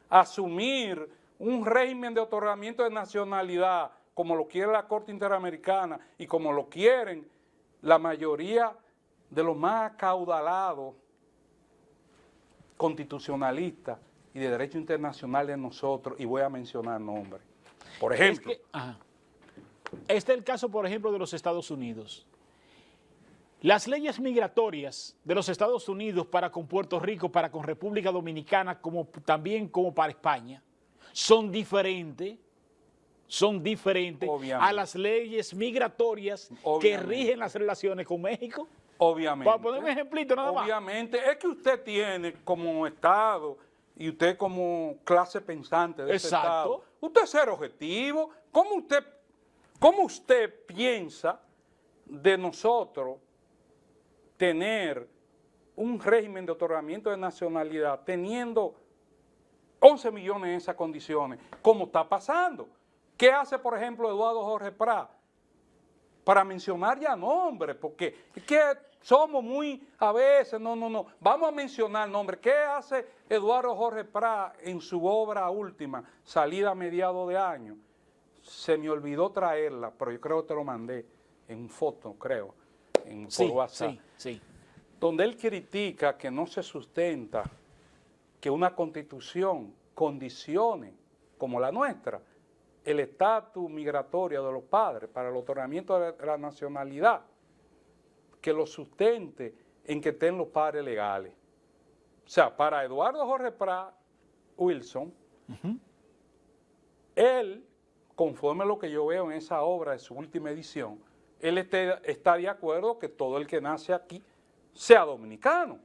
a asumir un régimen de otorgamiento de nacionalidad como lo quiere la Corte Interamericana y como lo quieren la mayoría de los más acaudalados constitucionalistas y de derecho internacional de nosotros? Y voy a mencionar nombres. Por ejemplo, este es el caso, por ejemplo, de los Estados Unidos. Las leyes migratorias de los Estados Unidos para con Puerto Rico, para con República Dominicana, como también como para España, son diferentes a las leyes migratorias que rigen las relaciones con México. Obviamente. Para poner un ejemplito nada más. Obviamente. Es que usted tiene como Estado y usted como clase pensante de ese Estado, usted ser objetivo. ¿Cómo usted piensa de nosotros tener un régimen de otorgamiento de nacionalidad teniendo 11 millones en esas condiciones? ¿Cómo está pasando? ¿Qué hace, por ejemplo, Eduardo Jorge Prat? Para mencionar ya nombres, porque es que somos muy, a veces, no, vamos a mencionar nombres. ¿Qué hace Eduardo Jorge Prat en su obra última, salida a mediados de año? Se me olvidó traerla, pero yo creo que te lo mandé en foto, creo, por WhatsApp. Sí. Donde él critica que no se sustenta que una constitución condicione, como la nuestra, el estatus migratorio de los padres para el otorgamiento de la nacionalidad, que lo sustente en que estén los padres legales. O sea, para Eduardo Jorge Prat Wilson, él, conforme a lo que yo veo en esa obra de su última edición, él está de acuerdo que todo el que nace aquí sea dominicano.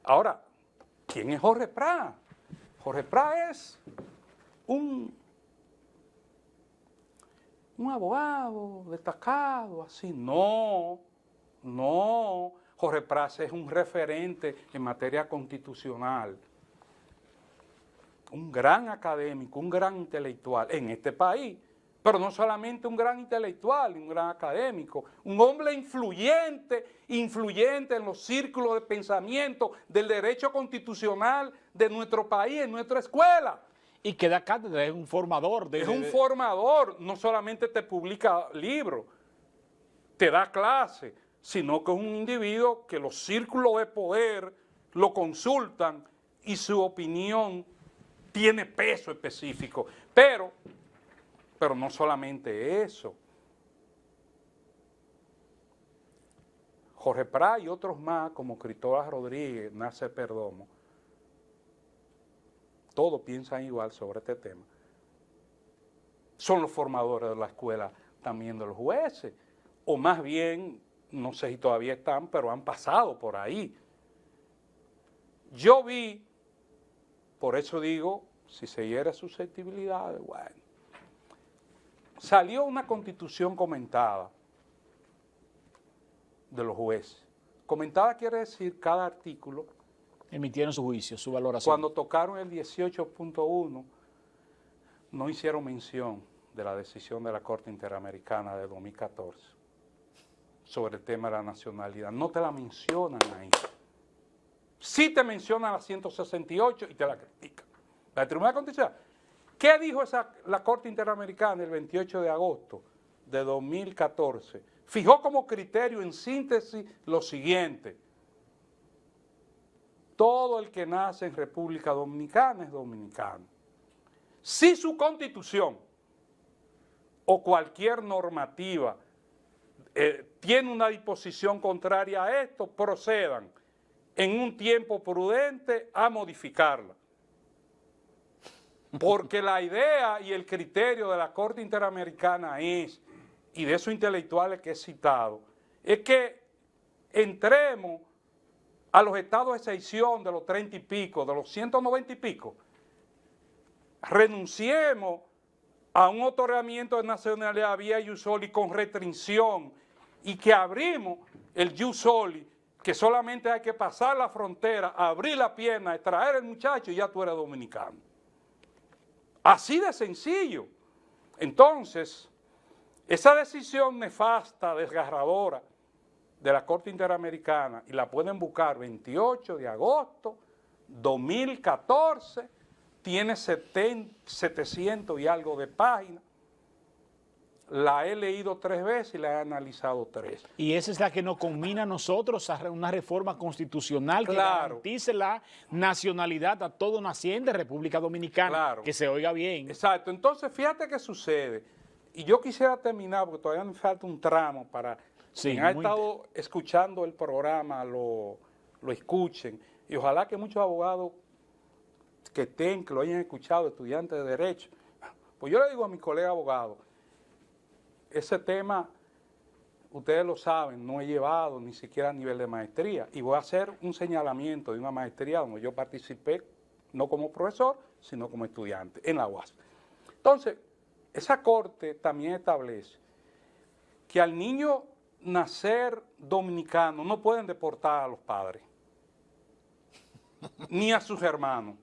Ahora, ¿quién es Jorge Prat? Jorge Prat es un abogado destacado, así. No. Jorge Prat es un referente en materia constitucional, un gran académico, un gran intelectual en este país, pero no solamente un gran intelectual, un gran académico, un hombre influyente en los círculos de pensamiento del derecho constitucional de nuestro país, en nuestra escuela. Y que da cátedra, es un formador. Es un formador, no solamente te publica libros, te da clases, sino que es un individuo que los círculos de poder lo consultan y su opinión tiene peso específico. Pero no solamente eso. Jorge Prat y otros más, como Cristóbal Rodríguez, Nasser Perdomo, todos piensan igual sobre este tema. Son los formadores de la escuela también de los jueces, o más bien, no sé si todavía están, pero han pasado por ahí. Yo vi, por eso digo, si se hiere susceptibilidades, bueno, salió una constitución comentada de los jueces. Comentada quiere decir cada artículo. Emitieron su juicio, su valoración. Cuando tocaron el 18.1, no hicieron mención de la decisión de la Corte Interamericana de 2014 sobre el tema de la nacionalidad. No te la mencionan ahí. Sí te mencionan la 168 y te la critican. La Tribunal Constitucional. ¿Qué dijo la Corte Interamericana el 28 de agosto de 2014? Fijó como criterio en síntesis lo siguiente: todo el que nace en República Dominicana es dominicano. Si su constitución o cualquier normativa tiene una disposición contraria a esto, procedan en un tiempo prudente a modificarla. Porque la idea y el criterio de la Corte Interamericana es, y de esos intelectuales que he citado, es que entremos a los estados de excepción de los 30 y pico, de los 190 y pico, renunciemos a un otorgamiento de nacionalidad vía ius soli con restricción y que abrimos el ius soli, que solamente hay que pasar la frontera, abrir la pierna, extraer el muchacho y ya tú eres dominicano. Así de sencillo. Entonces, esa decisión nefasta, desgarradora de la Corte Interamericana, y la pueden buscar 28 de agosto 2014, tiene 700 y algo de páginas, la he leído 3 veces y la he analizado 3. Y esa es la que nos combina a nosotros a una reforma constitucional que garantice la nacionalidad a todo naciente de República Dominicana, claro, que se oiga bien. Exacto, entonces fíjate qué sucede, y yo quisiera terminar porque todavía me falta un tramo para quien ha estado escuchando el programa lo escuchen, y ojalá que muchos abogados que lo hayan escuchado, estudiantes de Derecho, pues yo le digo a mis colegas abogados, ese tema, ustedes lo saben, no he llevado ni siquiera a nivel de maestría, y voy a hacer un señalamiento de una maestría donde yo participé, no como profesor, sino como estudiante, en la UAS. Entonces, esa corte también establece que al niño nacer dominicano no pueden deportar a los padres, ni a sus hermanos.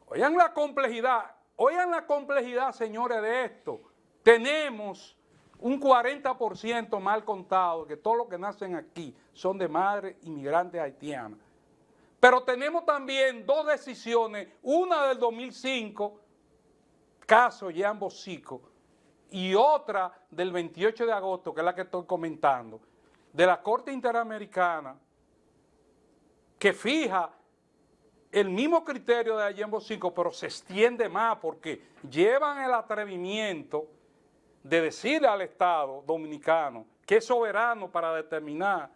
Oigan la complejidad, señores, de esto. Tenemos un 40% mal contado, que todos los que nacen aquí son de madres inmigrantes haitianas. Pero tenemos también 2 decisiones, una del 2005, caso Jean Bosico, y otra del 28 de agosto, que es la que estoy comentando, de la Corte Interamericana, que fija el mismo criterio de Jean Bosico, pero se extiende más porque llevan el atrevimiento de decirle al Estado dominicano que es soberano para determinar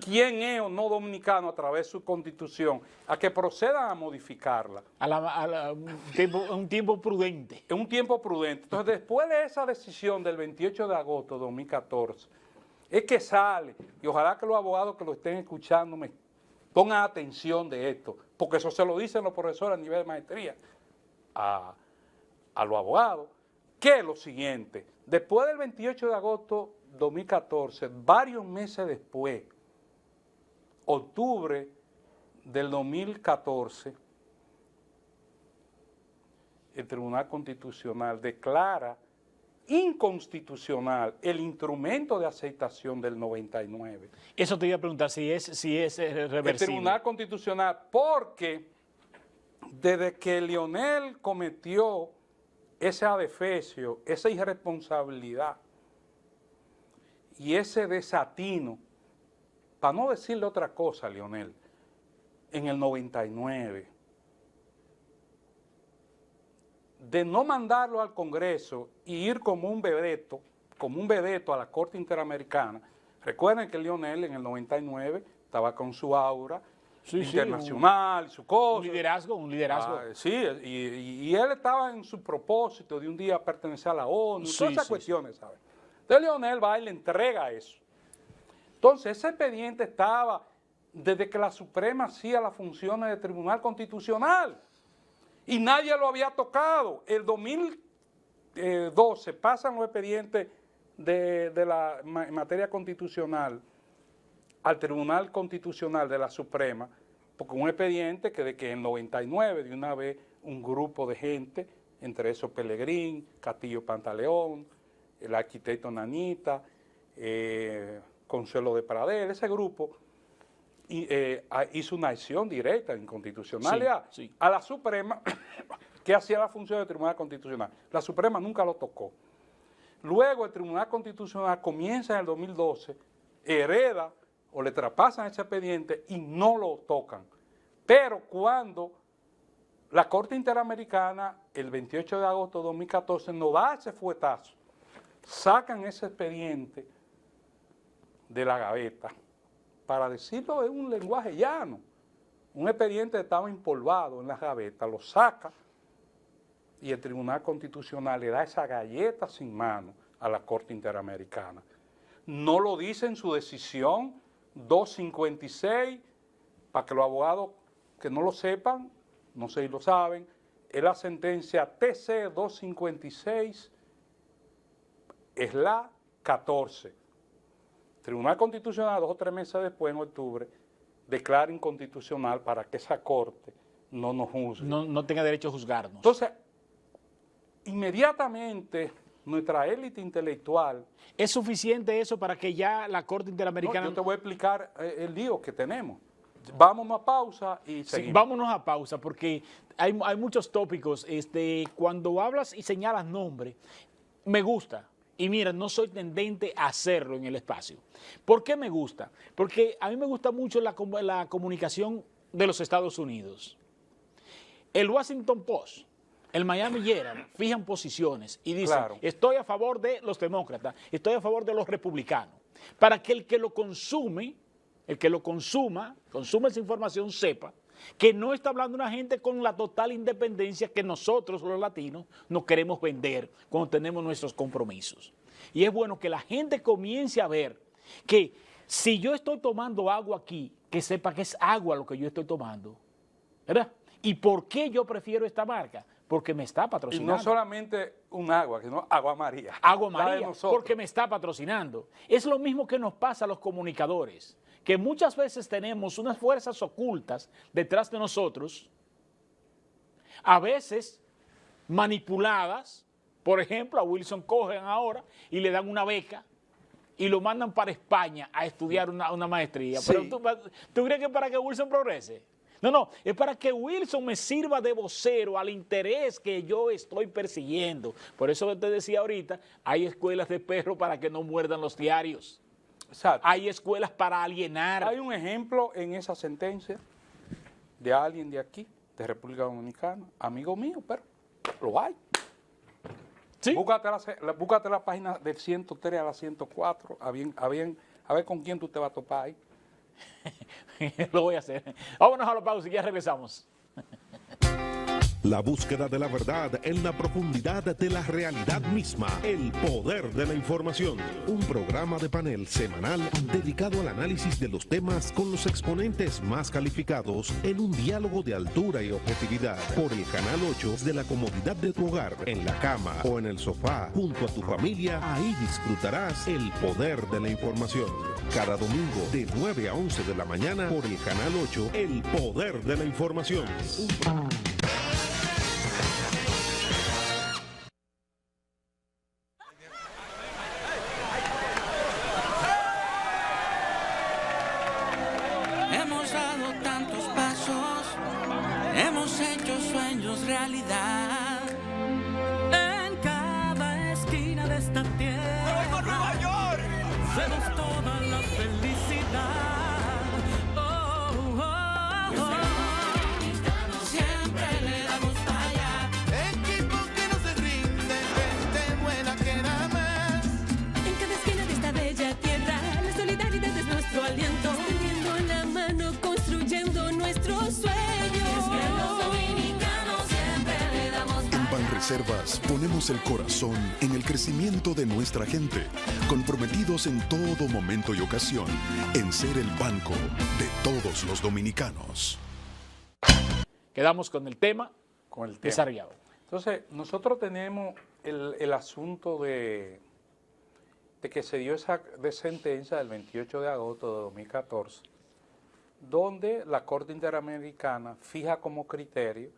quién es o no dominicano a través de su constitución, a que procedan a modificarla. Un tiempo prudente. En un tiempo prudente. Entonces, después de esa decisión del 28 de agosto de 2014, es que sale, y ojalá que los abogados que lo estén escuchando me pongan atención de esto, porque eso se lo dicen los profesores a nivel de maestría a los abogados, que es lo siguiente: después del 28 de agosto de 2014, varios meses después, octubre del 2014, el Tribunal Constitucional declara inconstitucional el instrumento de aceptación del 99. Eso te iba a preguntar si es reversible. El Tribunal Constitucional, porque desde que Leonel cometió ese adefesio, esa irresponsabilidad y ese desatino, para no decirle otra cosa, Leonel, en el 99, de no mandarlo al Congreso y ir como un vedeto a la Corte Interamericana. Recuerden que Leonel en el 99 estaba con su aura internacional, su cosa. Un liderazgo. Sí, y él estaba en su propósito de un día pertenecer a la ONU, todas esas cuestiones, ¿sabes? Entonces Leonel va y le entrega eso. Entonces ese expediente estaba desde que la Suprema hacía las funciones de Tribunal Constitucional y nadie lo había tocado. El 2012 pasan los expedientes de la materia constitucional al Tribunal Constitucional de la Suprema, porque un expediente que de que en 99 de una vez un grupo de gente, entre esos Pelegrín, Castillo Pantaleón, el arquitecto Nanita, Consuelo de Pradel, ese grupo hizo una acción directa en inconstitucionalidad a la Suprema, que hacía la función del Tribunal Constitucional. La Suprema nunca lo tocó. Luego el Tribunal Constitucional comienza en el 2012, hereda o le traspasan ese expediente y no lo tocan. Pero cuando la Corte Interamericana, el 28 de agosto de 2014, nos da ese fuetazo, sacan ese expediente de la gaveta, para decirlo en un lenguaje llano. Un expediente estaba empolvado en la gaveta, lo saca y el Tribunal Constitucional le da esa galleta sin mano a la Corte Interamericana. No lo dice en su decisión 256, para que los abogados que no lo sepan, no sé si lo saben, es la sentencia TC 256, es la 14. Tribunal Constitucional, 2 o 3 meses después, en octubre, declara inconstitucional para que esa Corte no nos juzgue. No tenga derecho a juzgarnos. Entonces, inmediatamente nuestra élite intelectual... ¿Es suficiente eso para que ya la Corte Interamericana... No, yo te voy a explicar el lío que tenemos. Vámonos a pausa y seguimos. Sí, vámonos a pausa porque hay muchos tópicos. Cuando hablas y señalas nombre, me gusta. Y mira, no soy tendente a hacerlo en el espacio. ¿Por qué me gusta? Porque a mí me gusta mucho la comunicación de los Estados Unidos. El Washington Post, el Miami Herald, fijan posiciones y dicen, claro, estoy a favor de los demócratas, estoy a favor de los republicanos. Para que el que lo consume, consuma esa información, sepa que no está hablando una gente con la total independencia que nosotros los latinos nos queremos vender cuando tenemos nuestros compromisos. Y es bueno que la gente comience a ver que si yo estoy tomando agua aquí, que sepa que es agua lo que yo estoy tomando, ¿verdad? ¿Y por qué yo prefiero esta marca? Porque me está patrocinando. Y no solamente un agua, sino agua María. Agua María, porque me está patrocinando. Es lo mismo que nos pasa a los comunicadores, que muchas veces tenemos unas fuerzas ocultas detrás de nosotros, a veces manipuladas. Por ejemplo, a Wilson cogen ahora y le dan una beca y lo mandan para España a estudiar una maestría. Sí. Pero ¿tú crees que para que Wilson progrese? No, es para que Wilson me sirva de vocero al interés que yo estoy persiguiendo. Por eso te decía ahorita, hay escuelas de perro para que no muerdan los diarios. Exacto. Hay escuelas para alienar. Hay un ejemplo en esa sentencia de alguien de aquí, de República Dominicana, amigo mío, pero lo hay. ¿Sí? Búscate la página del 103 a la 104, a ver con quién tú te vas a topar ahí. Lo voy a hacer. Vámonos a la pausa y ya regresamos. La búsqueda de la verdad en la profundidad de la realidad misma. El poder de la información. Un programa de panel semanal dedicado al análisis de los temas con los exponentes más calificados en un diálogo de altura y objetividad. Por el Canal 8 de la comodidad de tu hogar, en la cama o en el sofá, junto a tu familia. Ahí disfrutarás el poder de la información. Cada domingo de 9 a 11 de la mañana por el Canal 8, el poder de la información. Hemos dado tantos pasos, hemos hecho sueños realidad. En cada esquina de esta tierra, ¡Nueva Nueva York! Vemos toda la felicidad. Oh, oh, oh. Siempre le damos para allá. Equipo que no se rinde, gente buena que da más. En cada esquina de esta bella tierra, la solidaridad es nuestro aliento. Tendiendo la mano, construyendo nuestros sueños. Que los dominicanos siempre le damos para allá. En Banreservas ponemos el corazón en el crecimiento de nuestra gente, comprometidos en todo momento y ocasión en ser el banco de todos los dominicanos. Quedamos con el tema desarrollado. Entonces, nosotros tenemos el asunto de que se dio esa sentencia del 28 de agosto de 2014, donde la Corte Interamericana fija como criterio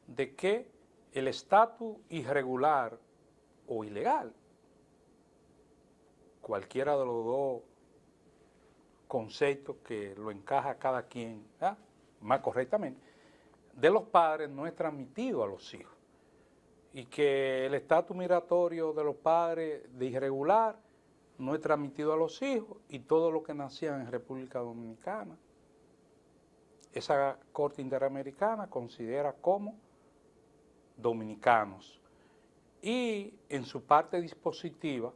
de que el estatus irregular o ilegal, cualquiera de los dos conceptos que lo encaja cada quien, ¿verdad?, más correctamente, de los padres no es transmitido a los hijos, y que el estatus migratorio de los padres de irregular no es transmitido a los hijos, y todo lo que nacían en República Dominicana, esa Corte Interamericana considera como dominicanos, y en su parte dispositiva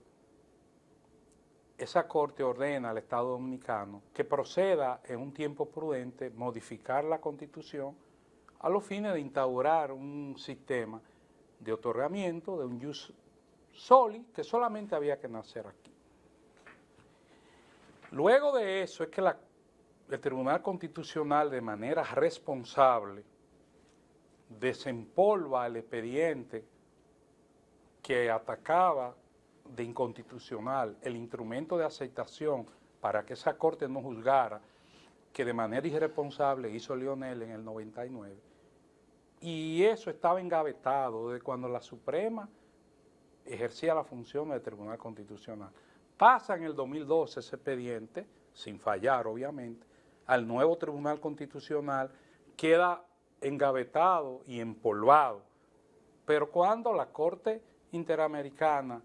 esa Corte ordena al Estado Dominicano que proceda en un tiempo prudente modificar la Constitución a los fines de instaurar un sistema de otorgamiento de un jus soli que solamente había que nacer aquí. Luego de eso es que el Tribunal Constitucional, de manera responsable, desempolva el expediente que atacaba de inconstitucional el instrumento de aceptación para que esa Corte no juzgara, que de manera irresponsable hizo Lionel en el 99. Y eso estaba engavetado desde cuando la Suprema ejercía la función del Tribunal Constitucional. Pasa en el 2012 ese expediente, sin fallar obviamente, al nuevo Tribunal Constitucional, queda engavetado y empolvado. Pero cuando la Corte Interamericana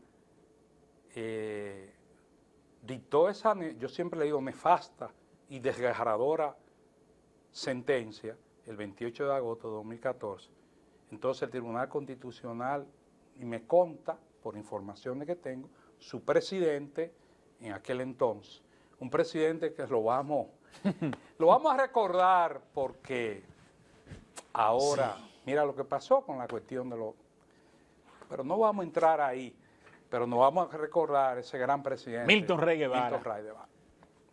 dictó esa, yo siempre le digo, nefasta y desgarradora sentencia, el 28 de agosto de 2014, entonces el Tribunal Constitucional, y me consta, por informaciones que tengo, su presidente en aquel entonces, un presidente que lo vamos a recordar porque ahora, mira lo que pasó con la cuestión de los... Pero no vamos a entrar ahí, pero nos vamos a recordar ese gran presidente. Milton Rey Guevara. Milton Rey Guevara.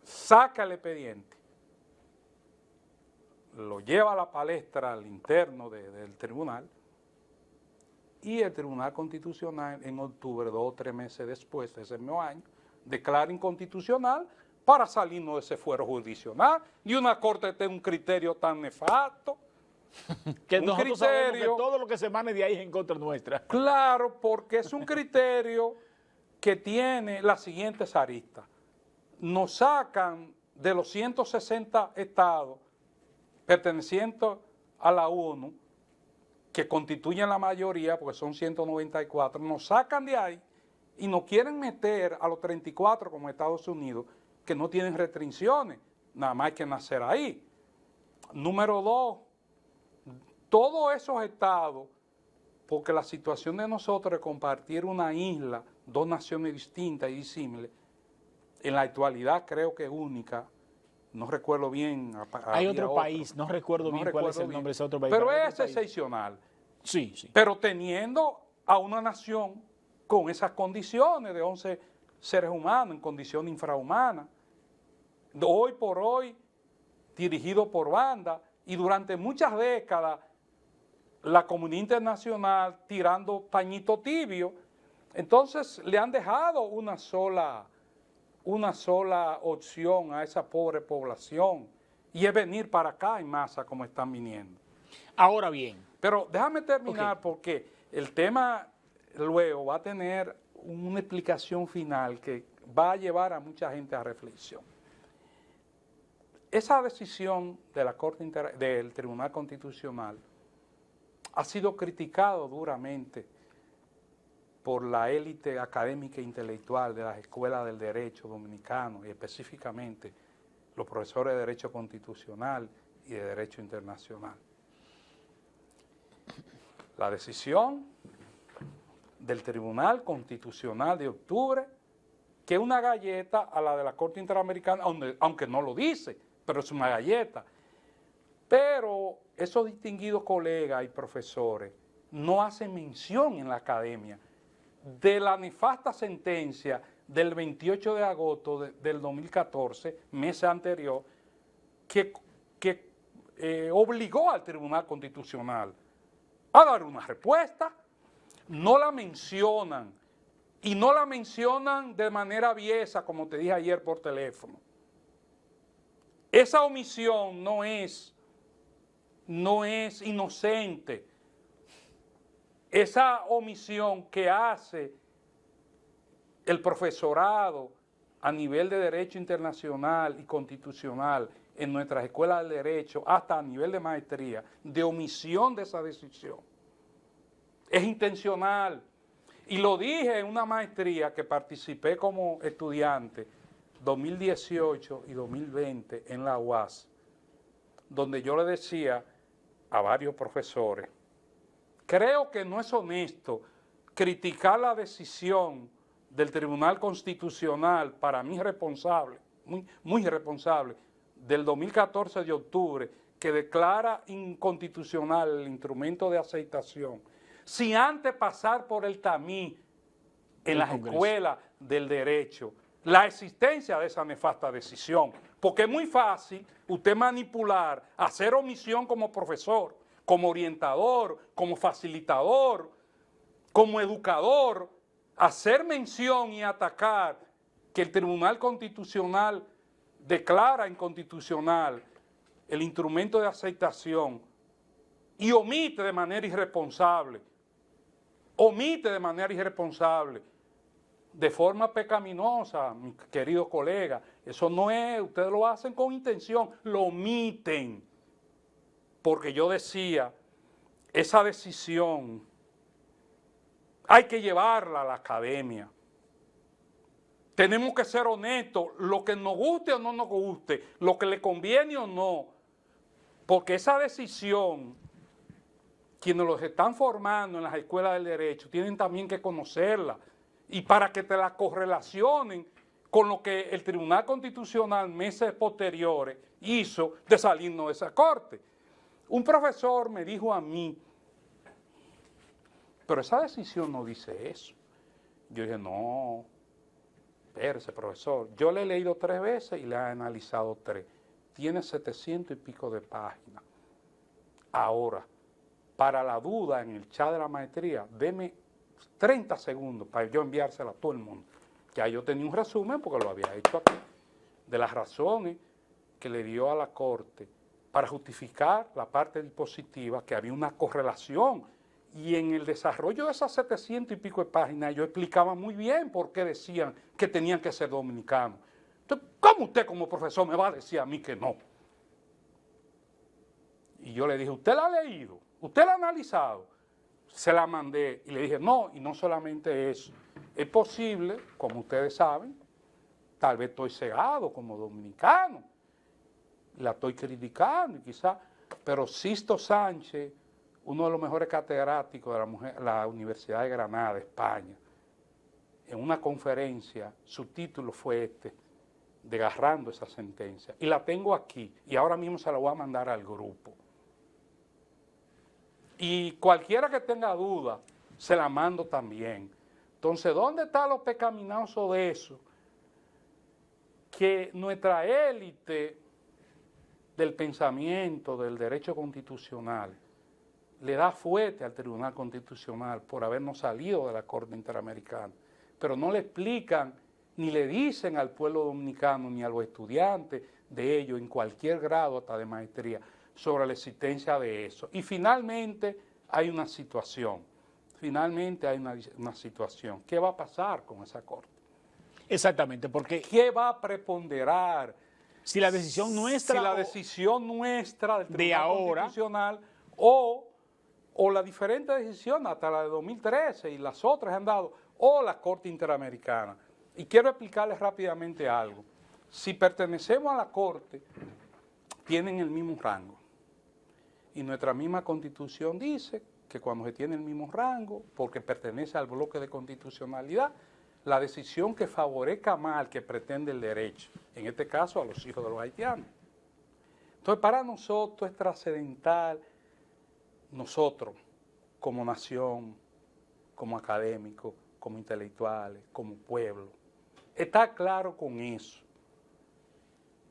Saca el expediente, lo lleva a la palestra al interno del tribunal, y el Tribunal Constitucional en octubre, 2 o 3 meses después de ese mismo año, declara inconstitucional para salirnos de ese fuero jurisdiccional y una Corte tiene un criterio tan nefasto. Que un nosotros sabemos que criterio, todo lo que se emane de ahí es en contra nuestra. Claro, porque es un criterio que tiene las siguientes aristas. Nos sacan de los 160 estados pertenecientes a la ONU, que constituyen la mayoría, porque son 194, nos sacan de ahí y nos quieren meter a los 34 como Estados Unidos, que no tienen restricciones, nada más hay que nacer ahí. Número 2, todos esos estados, porque la situación de nosotros de compartir una isla, 2 naciones distintas y disímiles, en la actualidad creo que es única, no recuerdo bien. Hay otro país, no recuerdo bien cuál es el nombre de ese otro país. Pero es excepcional. Sí, sí. Pero teniendo a una nación con esas condiciones de 11 seres humanos en condiciones infrahumanas, hoy por hoy dirigido por bandas, y durante muchas décadas la comunidad internacional tirando pañito tibio, entonces le han dejado una sola opción a esa pobre población, y es venir para acá en masa como están viniendo. Ahora bien. Pero déjame terminar porque el tema luego va a tener una explicación final que va a llevar a mucha gente a reflexión. Esa decisión de la del Tribunal Constitucional ha sido criticado duramente por la élite académica e intelectual de las escuelas del derecho dominicano y específicamente los profesores de Derecho Constitucional y de Derecho Internacional. La decisión del Tribunal Constitucional de octubre, que es una galleta a la de la Corte Interamericana, aunque no lo dice, pero es una galleta. Pero esos distinguidos colegas y profesores no hacen mención en la academia de la nefasta sentencia del 28 de agosto del 2014, mes anterior, que obligó al Tribunal Constitucional a dar una respuesta. No la mencionan, y no la mencionan de manera aviesa, como te dije ayer por teléfono. Esa omisión no es inocente. Esa omisión que hace el profesorado a nivel de derecho internacional y constitucional en nuestras escuelas de derecho, hasta a nivel de maestría, de omisión de esa decisión, es intencional. Y lo dije en una maestría que participé como estudiante 2018 y 2020 en la UAS, donde yo le decía a varios profesores, creo que no es honesto criticar la decisión del Tribunal Constitucional, para mí responsable, muy irresponsable, del 2014 de octubre, que declara inconstitucional el instrumento de aceptación, sin antes pasar por el tamiz en las escuelas del derecho la existencia de esa nefasta decisión. Porque es muy fácil usted manipular, hacer omisión como profesor, como orientador, como facilitador, como educador, hacer mención y atacar que el Tribunal Constitucional declara inconstitucional el instrumento de aceptación y omite de manera irresponsable, de forma pecaminosa, mi querido colega. Eso no es, ustedes lo hacen con intención, lo omiten. Porque yo decía, esa decisión hay que llevarla a la academia. Tenemos que ser honestos, lo que nos guste o no nos guste, lo que le conviene o no. Porque esa decisión, quienes los están formando en las escuelas del derecho, tienen también que conocerla. Y para que te la correlacionen con lo que el Tribunal Constitucional meses posteriores hizo de salirnos de esa corte. Un profesor me dijo a mí, pero esa decisión no dice eso. Yo dije, no, espérese, profesor. Yo le he leído 3 veces y le he analizado 3. Tiene 700 y pico de páginas. Ahora, para la duda en el chat de la maestría, deme 30 segundos para yo enviársela a todo el mundo. Ya yo tenía un resumen, porque lo había hecho aquí, de las razones que le dio a la Corte para justificar la parte dispositiva, que había una correlación. Y en el desarrollo de esas 700 y pico de páginas, yo explicaba muy bien por qué decían que tenían que ser dominicanos. Entonces, ¿cómo usted como profesor me va a decir a mí que no? Y yo le dije, ¿usted la ha leído? ¿Usted la ha analizado? Se la mandé y le dije, no, y no solamente eso. Es posible, como ustedes saben, tal vez estoy cegado como dominicano, la estoy criticando quizás, pero Sisto Sánchez, uno de los mejores catedráticos de la Universidad de Granada, España, en una conferencia, su título fue este, desgarrando esa sentencia. Y la tengo aquí, y ahora mismo se la voy a mandar al grupo. Y cualquiera que tenga duda, se la mando también. Entonces, ¿dónde está lo pecaminoso de eso? Que nuestra élite del pensamiento, del derecho constitucional, le da fuerte al Tribunal Constitucional por habernos salido de la Corte Interamericana, pero no le explican ni le dicen al pueblo dominicano ni a los estudiantes de ellos en cualquier grado hasta de maestría sobre la existencia de eso. Y finalmente hay una situación, ¿Qué va a pasar con esa Corte? Exactamente, porque ¿qué va a preponderar? Si la decisión nuestra, si la decisión nuestra del Tribunal de ahora Constitucional o la diferente decisión hasta la de 2013 y las otras han dado, o la Corte Interamericana. Y quiero explicarles rápidamente algo. Si pertenecemos a la Corte, tienen el mismo rango. Y nuestra misma Constitución dice que cuando se tiene el mismo rango, porque pertenece al bloque de constitucionalidad, la decisión que favorezca más al que pretende el derecho, en este caso a los hijos de los haitianos. Entonces, para nosotros es trascendental, nosotros como nación, como académicos, como intelectuales, como pueblo, estar claro con eso.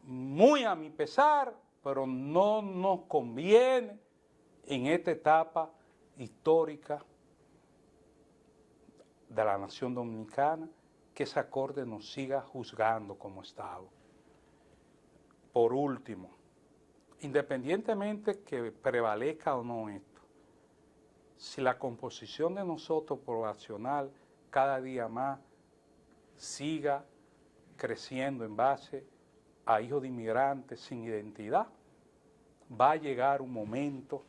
Muy a mi pesar, pero no nos conviene en esta etapa histórica de la nación dominicana que esa Corte nos siga juzgando como Estado. Por último, independientemente que prevalezca o no esto, si la composición de nosotros poblacional cada día más siga creciendo en base a hijos de inmigrantes sin identidad, va a llegar un momento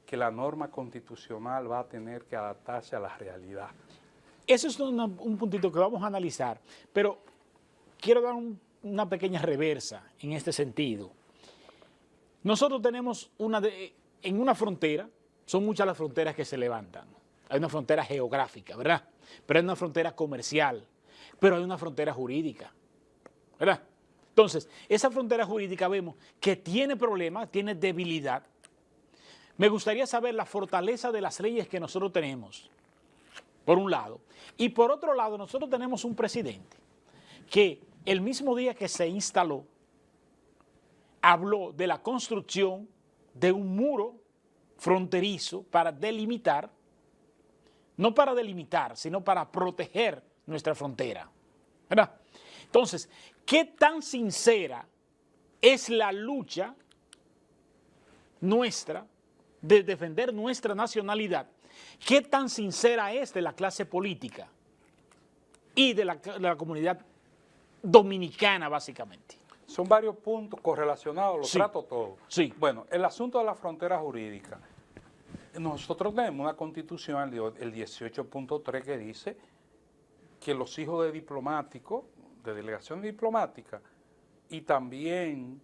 que la norma constitucional va a tener que adaptarse a la realidad. Eso es un puntito que vamos a analizar, pero quiero dar una pequeña reversa en este sentido. Nosotros tenemos en una frontera, son muchas las fronteras que se levantan. Hay una frontera geográfica, ¿verdad? Pero hay una frontera comercial, pero hay una frontera jurídica, ¿verdad? Entonces, esa frontera jurídica vemos que tiene problemas, tiene debilidad. me gustaría saber la fortaleza de las leyes que nosotros tenemos, por un lado. Y por otro lado, nosotros tenemos un presidente que el mismo día que se instaló, habló de la construcción de un muro fronterizo para delimitar, no para delimitar, sino para proteger nuestra frontera, ¿verdad? Entonces, ¿qué tan sincera es la lucha nuestra de defender nuestra nacionalidad? ¿Qué tan sincera es de la clase política y de la comunidad dominicana, básicamente? Son varios puntos correlacionados, los Sí. trato todos. Sí. Bueno, el asunto de la frontera jurídica. Nosotros tenemos una constitución, el 18.3, que dice que los hijos de diplomáticos, de delegación diplomática, y también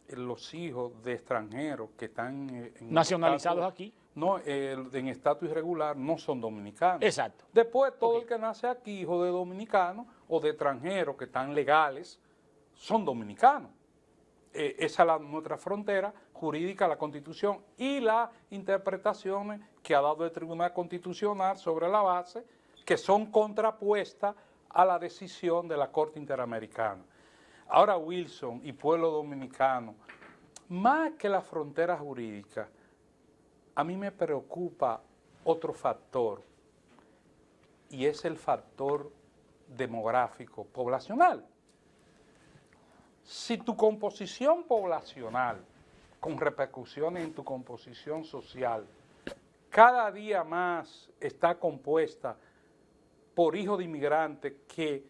los hijos de extranjeros que están en Nacionalizados estatus- aquí. No, en estatus irregular no son dominicanos. Exacto. Después, todo Ok. el que nace aquí, hijo de dominicanos o de extranjeros que están legales, son dominicanos. Esa es nuestra frontera jurídica, la Constitución y las interpretaciones que ha dado el Tribunal Constitucional sobre la base, que son contrapuestas a la decisión de la Corte Interamericana. Ahora, Wilson y pueblo dominicano, más que la frontera jurídica, a mí me preocupa otro factor, y es el factor demográfico, poblacional. Si tu composición poblacional, con repercusiones en tu composición social, cada día más está compuesta por hijos de inmigrantes que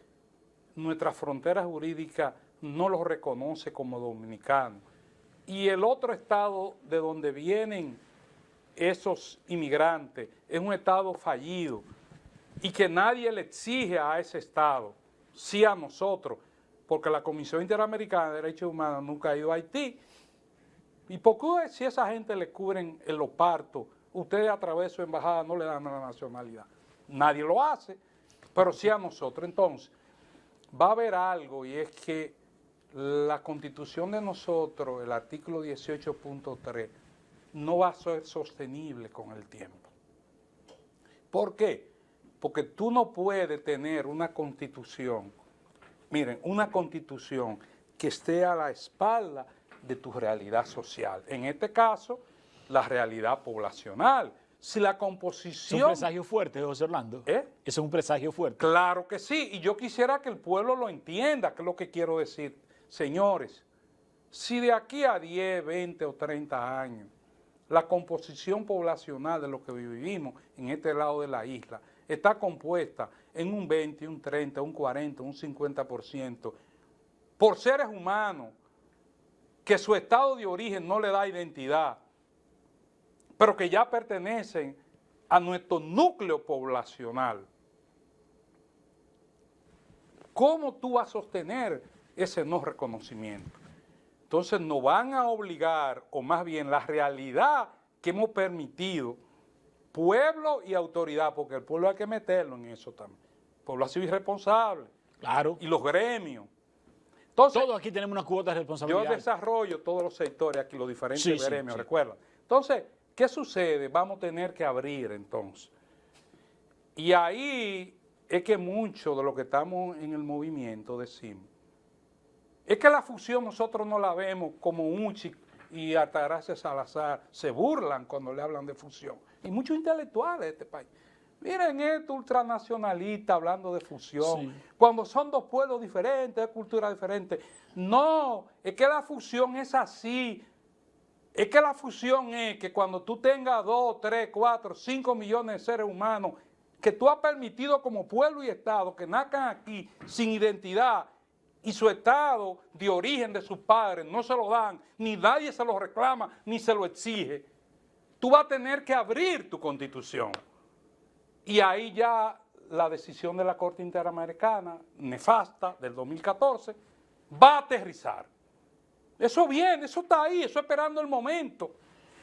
nuestra frontera jurídica no los reconoce como dominicanos, y el otro estado de donde vienen esos inmigrantes es un estado fallido y que nadie le exige a ese estado, sí a nosotros, porque la Comisión Interamericana de Derechos Humanos nunca ha ido a Haití. ¿Y por qué si esa gente le cubren en los partos, ustedes a través de su embajada no le dan la nacionalidad? Nadie lo hace, pero sí a nosotros. Entonces, va a haber algo, y es que la Constitución de nosotros, el artículo 18.3, no va a ser sostenible con el tiempo. ¿Por qué? Porque tú no puedes tener una Constitución, miren, una Constitución que esté a la espalda de tu realidad social. En este caso, la realidad poblacional. Si la Es un composición... presagio fuerte, José Orlando. ¿Eh? Es un presagio fuerte. Claro que sí, y yo quisiera que el pueblo lo entienda, que es lo que quiero decir. Señores, si de aquí a 10, 20 o 30 años la composición poblacional de lo que vivimos en este lado de la isla está compuesta en un 20, un 30, un 40, un 50% por seres humanos que su estado de origen no le da identidad, pero que ya pertenecen a nuestro núcleo poblacional. ¿Cómo tú vas a sostener ese no reconocimiento? Entonces nos van a obligar, o más bien la realidad que hemos permitido, pueblo y autoridad, porque el pueblo hay que meterlo en eso también. El pueblo ha sido irresponsable. Claro. Y los gremios. Entonces, Todos aquí tenemos una cuota de yo responsabilidad. desarrollo todos los sectores aquí, los diferentes Sí, sí, gremios, sí. recuerda. Entonces, ¿qué sucede? Vamos a tener que abrir entonces. Y ahí es que mucho de lo que estamos en el movimiento decimos, es que la fusión nosotros no la vemos como Uchi y Altagracia Salazar se burlan cuando le hablan de fusión. Y muchos intelectuales de este país. Miren esto ultranacionalista hablando de fusión, Sí. cuando son dos pueblos diferentes, de culturas diferentes. No, es que la fusión es así. Es que la fusión es que cuando tú tengas 2, 3, 4, 5 millones de seres humanos que tú has permitido como pueblo y Estado que nazcan aquí sin identidad y su estado de origen de sus padres no se lo dan, ni nadie se lo reclama, ni se lo exige, tú vas a tener que abrir tu Constitución. Y ahí ya la decisión de la Corte Interamericana, nefasta, del 2014, va a aterrizar. Eso viene, eso está ahí, eso esperando el momento.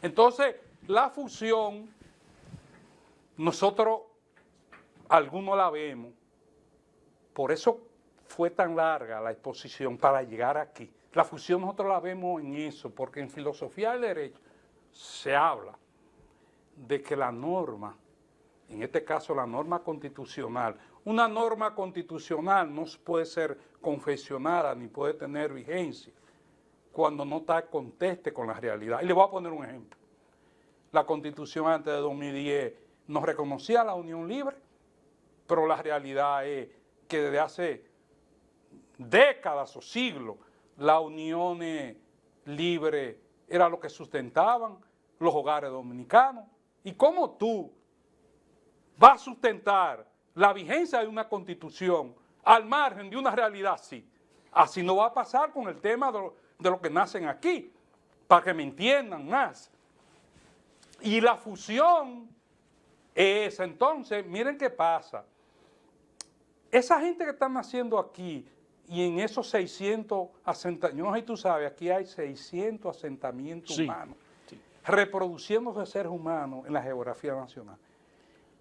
Entonces, la fusión, nosotros, algunos la vemos, por eso fue tan larga la exposición para llegar aquí. La fusión nosotros la vemos en eso, porque en filosofía del derecho se habla de que la norma, en este caso la norma constitucional, una norma constitucional no puede ser confeccionada ni puede tener vigencia cuando no está en conteste con la realidad. Y le voy a poner un ejemplo. La Constitución antes de 2010 no reconocía la unión libre, pero la realidad es que desde hace décadas o siglos las uniones libres era lo que sustentaban los hogares dominicanos. ¿Y cómo tú vas a sustentar la vigencia de una Constitución al margen de una realidad así? Así no va a pasar con el tema de lo que nacen aquí, para que me entiendan más. Y la fusión es, entonces, miren qué pasa. Esa gente que está naciendo aquí y en esos 600 asentamientos, yo no sé si tú sabes, aquí hay 600 asentamientos humanos, reproduciéndose seres humanos en la geografía nacional.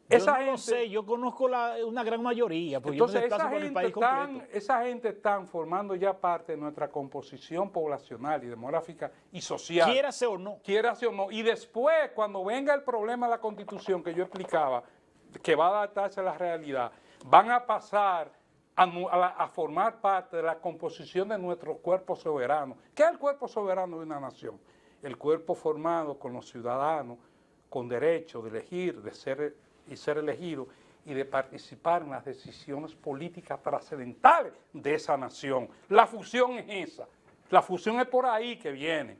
Yo no sé, yo conozco una gran mayoría, porque yo me desplazo por el país completo. Esa gente están formando ya parte de nuestra composición poblacional y demográfica y social. Quiérase o no. Quiérase o no. Y después, cuando venga el problema de la Constitución que yo explicaba, que va a adaptarse a la realidad, van a pasar a formar parte de la composición de nuestro cuerpo soberano. ¿Qué es el cuerpo soberano de una nación? El cuerpo formado con los ciudadanos, con derecho de elegir, de ser elegido y de participar en las decisiones políticas trascendentales de esa nación. La fusión es esa. La fusión es por ahí que viene.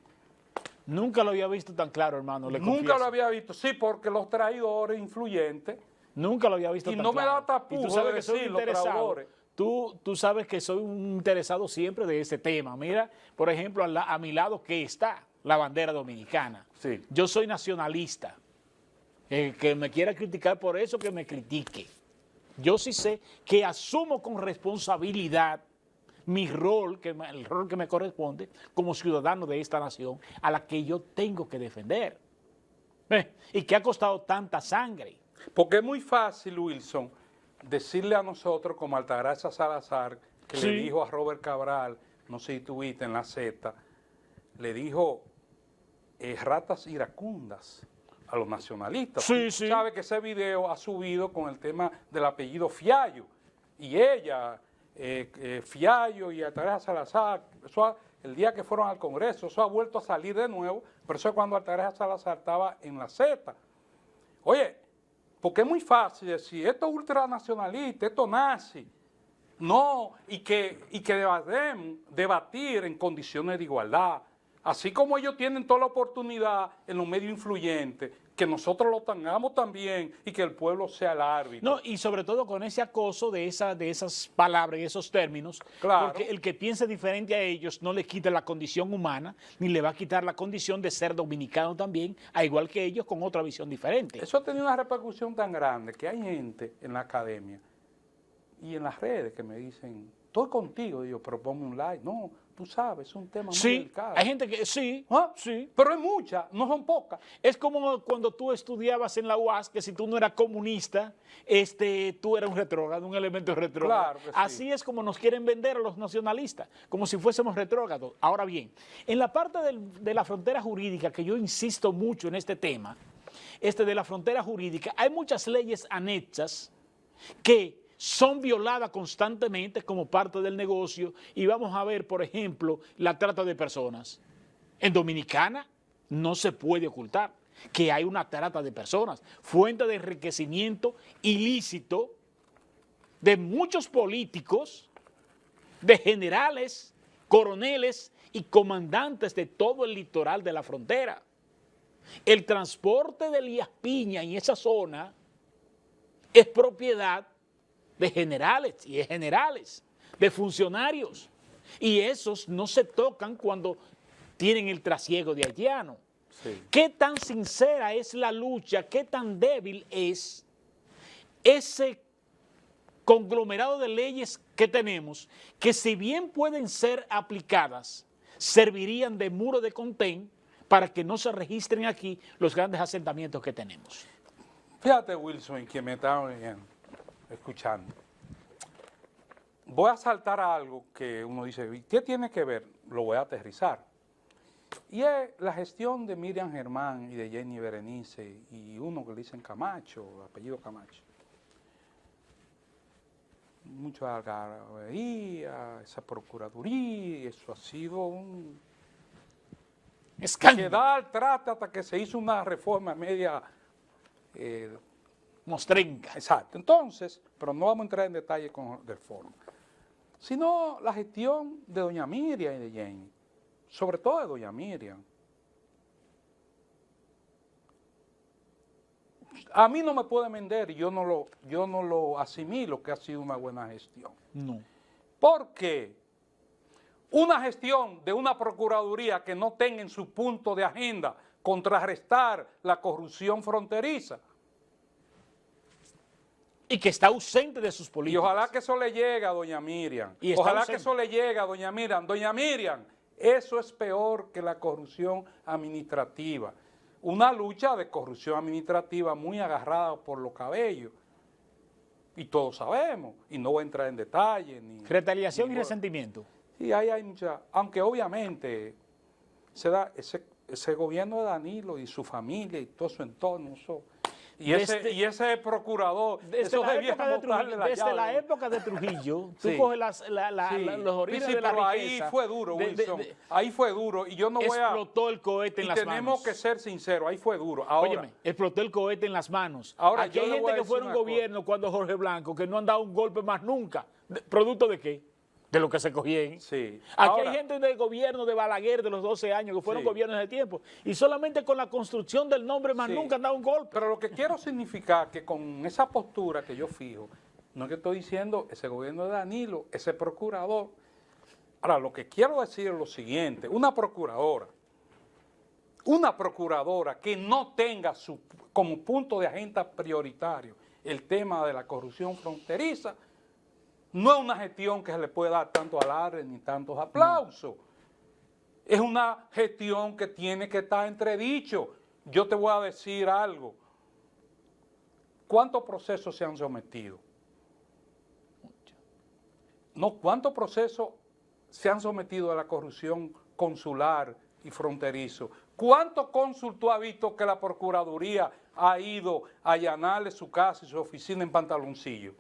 Nunca lo había visto tan claro, hermano, le confieso. Nunca lo había visto, sí, porque los traidores influyentes. Nunca lo había visto tan claro. Y no me da tapujo de decir los traidores. Tú sabes que soy un interesado siempre de ese tema. Mira, por ejemplo, a mi lado que está la bandera dominicana. Sí. Yo soy nacionalista. El que me quiera criticar por eso, que me critique. Yo sí sé que asumo con responsabilidad mi rol, el rol que me corresponde como ciudadano de esta nación a la que yo tengo que defender. Y que ha costado tanta sangre. Porque es muy fácil, Wilson, decirle a nosotros, como Altagracia Salazar, que le dijo a Robert Cabral, no sé si tuviste en la Z, le dijo ratas iracundas a los nacionalistas. Sí. Sabe que ese video ha subido con el tema del apellido Fiallo. Y ella, Fiallo y Altagracia Salazar, el día que fueron al Congreso, eso ha vuelto a salir de nuevo, pero eso es cuando Altagracia Salazar estaba en la Z. Oye, porque es muy fácil decir, esto es ultranacionalista, esto nazi. No, y que debatir en condiciones de igualdad. Así como ellos tienen toda la oportunidad en los medios influyentes, que nosotros lo tengamos también y que el pueblo sea el árbitro. No, y sobre todo con ese acoso de esas palabras y esos términos, claro. Porque el que piense diferente a ellos no le quita la condición humana, ni le va a quitar la condición de ser dominicano también, a igual que ellos con otra visión diferente. Eso ha tenido una repercusión tan grande que hay gente en la academia y en las redes que me dicen, estoy contigo, digo, pero ponme un like. No, tú sabes, es un tema muy delicado. Hay gente que sí. Pero hay muchas, no son pocas. Es como cuando tú estudiabas en la UAS, que si tú no eras comunista, tú eras un retrógrado, un elemento retrógrado. Claro que sí. Así es como nos quieren vender a los nacionalistas, como si fuésemos retrógrados. Ahora bien, en la parte de la frontera jurídica, que yo insisto mucho en este tema, de la frontera jurídica, hay muchas leyes anexas que son violadas constantemente como parte del negocio y vamos a ver, por ejemplo, la trata de personas. En Dominicana no se puede ocultar que hay una trata de personas, fuente de enriquecimiento ilícito de muchos políticos, de generales, coroneles y comandantes de todo el litoral de la frontera. El transporte de Elías Piña en esa zona es propiedad de generales y de generales, de funcionarios. Y esos no se tocan cuando tienen el trasiego de haitianos. Sí. ¿Qué tan sincera es la lucha? ¿Qué tan débil es ese conglomerado de leyes que tenemos que, si bien pueden ser aplicadas, servirían de muro de contén para que no se registren aquí los grandes asentamientos que tenemos? Fíjate, Wilson, que me está escuchando. Voy a saltar a algo que uno dice, ¿qué tiene que ver? Lo voy a aterrizar. Y es la gestión de Miriam Germán y de Jenny Berenice y uno que le dicen Camacho, apellido Camacho. Mucha algarabía, esa procuraduría, eso ha sido un Escándalo. quedar trata hasta que se hizo una reforma media Mostrenca. exacto. Entonces, pero no vamos a entrar en detalle con del foro, sino la gestión de doña Miriam y de Jenny, sobre todo de doña Miriam. A mí no me puede vender y yo no lo asimilo que ha sido una buena gestión. No. ¿Por qué? Una gestión de una procuraduría que no tenga en su punto de agenda contrarrestar la corrupción fronteriza. Y que está ausente de sus Y políticas. ojalá que eso le llegue a doña Miriam. Y está Ojalá ausente. que eso le llegue a doña Miriam. Doña Miriam, eso es peor que la corrupción administrativa. Una lucha de corrupción administrativa muy agarrada por los cabellos. Y todos sabemos, y no voy a entrar en detalle. Retaliación y resentimiento. Sí, ahí hay mucha, aunque obviamente se da ese gobierno de Danilo y su familia y todo su entorno, y ese procurador, Desde eso la debiera época de botarle Trujillo, la desde llave. la época de Trujillo, tú Sí. coges Sí. los orígenes Sí, de la pero riqueza. ahí fue duro, Wilson. Ahí fue duro y yo no voy a... Explotó el cohete en Y las manos. tenemos que ser sinceros, ahí fue duro. Ahora, Óyeme, explotó el cohete en las manos. Ahora, Aquí yo hay le voy gente a que decir fue en un una gobierno cuando Jorge Blanco que no han dado un golpe más nunca. ¿Producto de qué? De lo que se cogían. sí. Aquí Ahora, hay gente del gobierno de Balaguer de los 12 años que fueron Sí. gobiernos de tiempo y solamente con la construcción del nombre más Sí. nunca han dado un golpe. Pero lo que quiero significar que con esa postura que yo fijo, no es que estoy diciendo ese gobierno de Danilo, ese procurador. Ahora, lo que quiero decir es lo siguiente, una procuradora que no tenga como punto de agenda prioritario el tema de la corrupción fronteriza, no es una gestión que se le puede dar tanto alarde ni tantos aplausos. Es una gestión que tiene que estar entredicho. Yo te voy a decir algo. ¿Cuántos procesos se han sometido? No, ¿cuántos procesos se han sometido a la corrupción consular y fronterizo? ¿Cuántos cónsul tú has visto que la Procuraduría ha ido a allanarle su casa y su oficina en Pantaloncillo?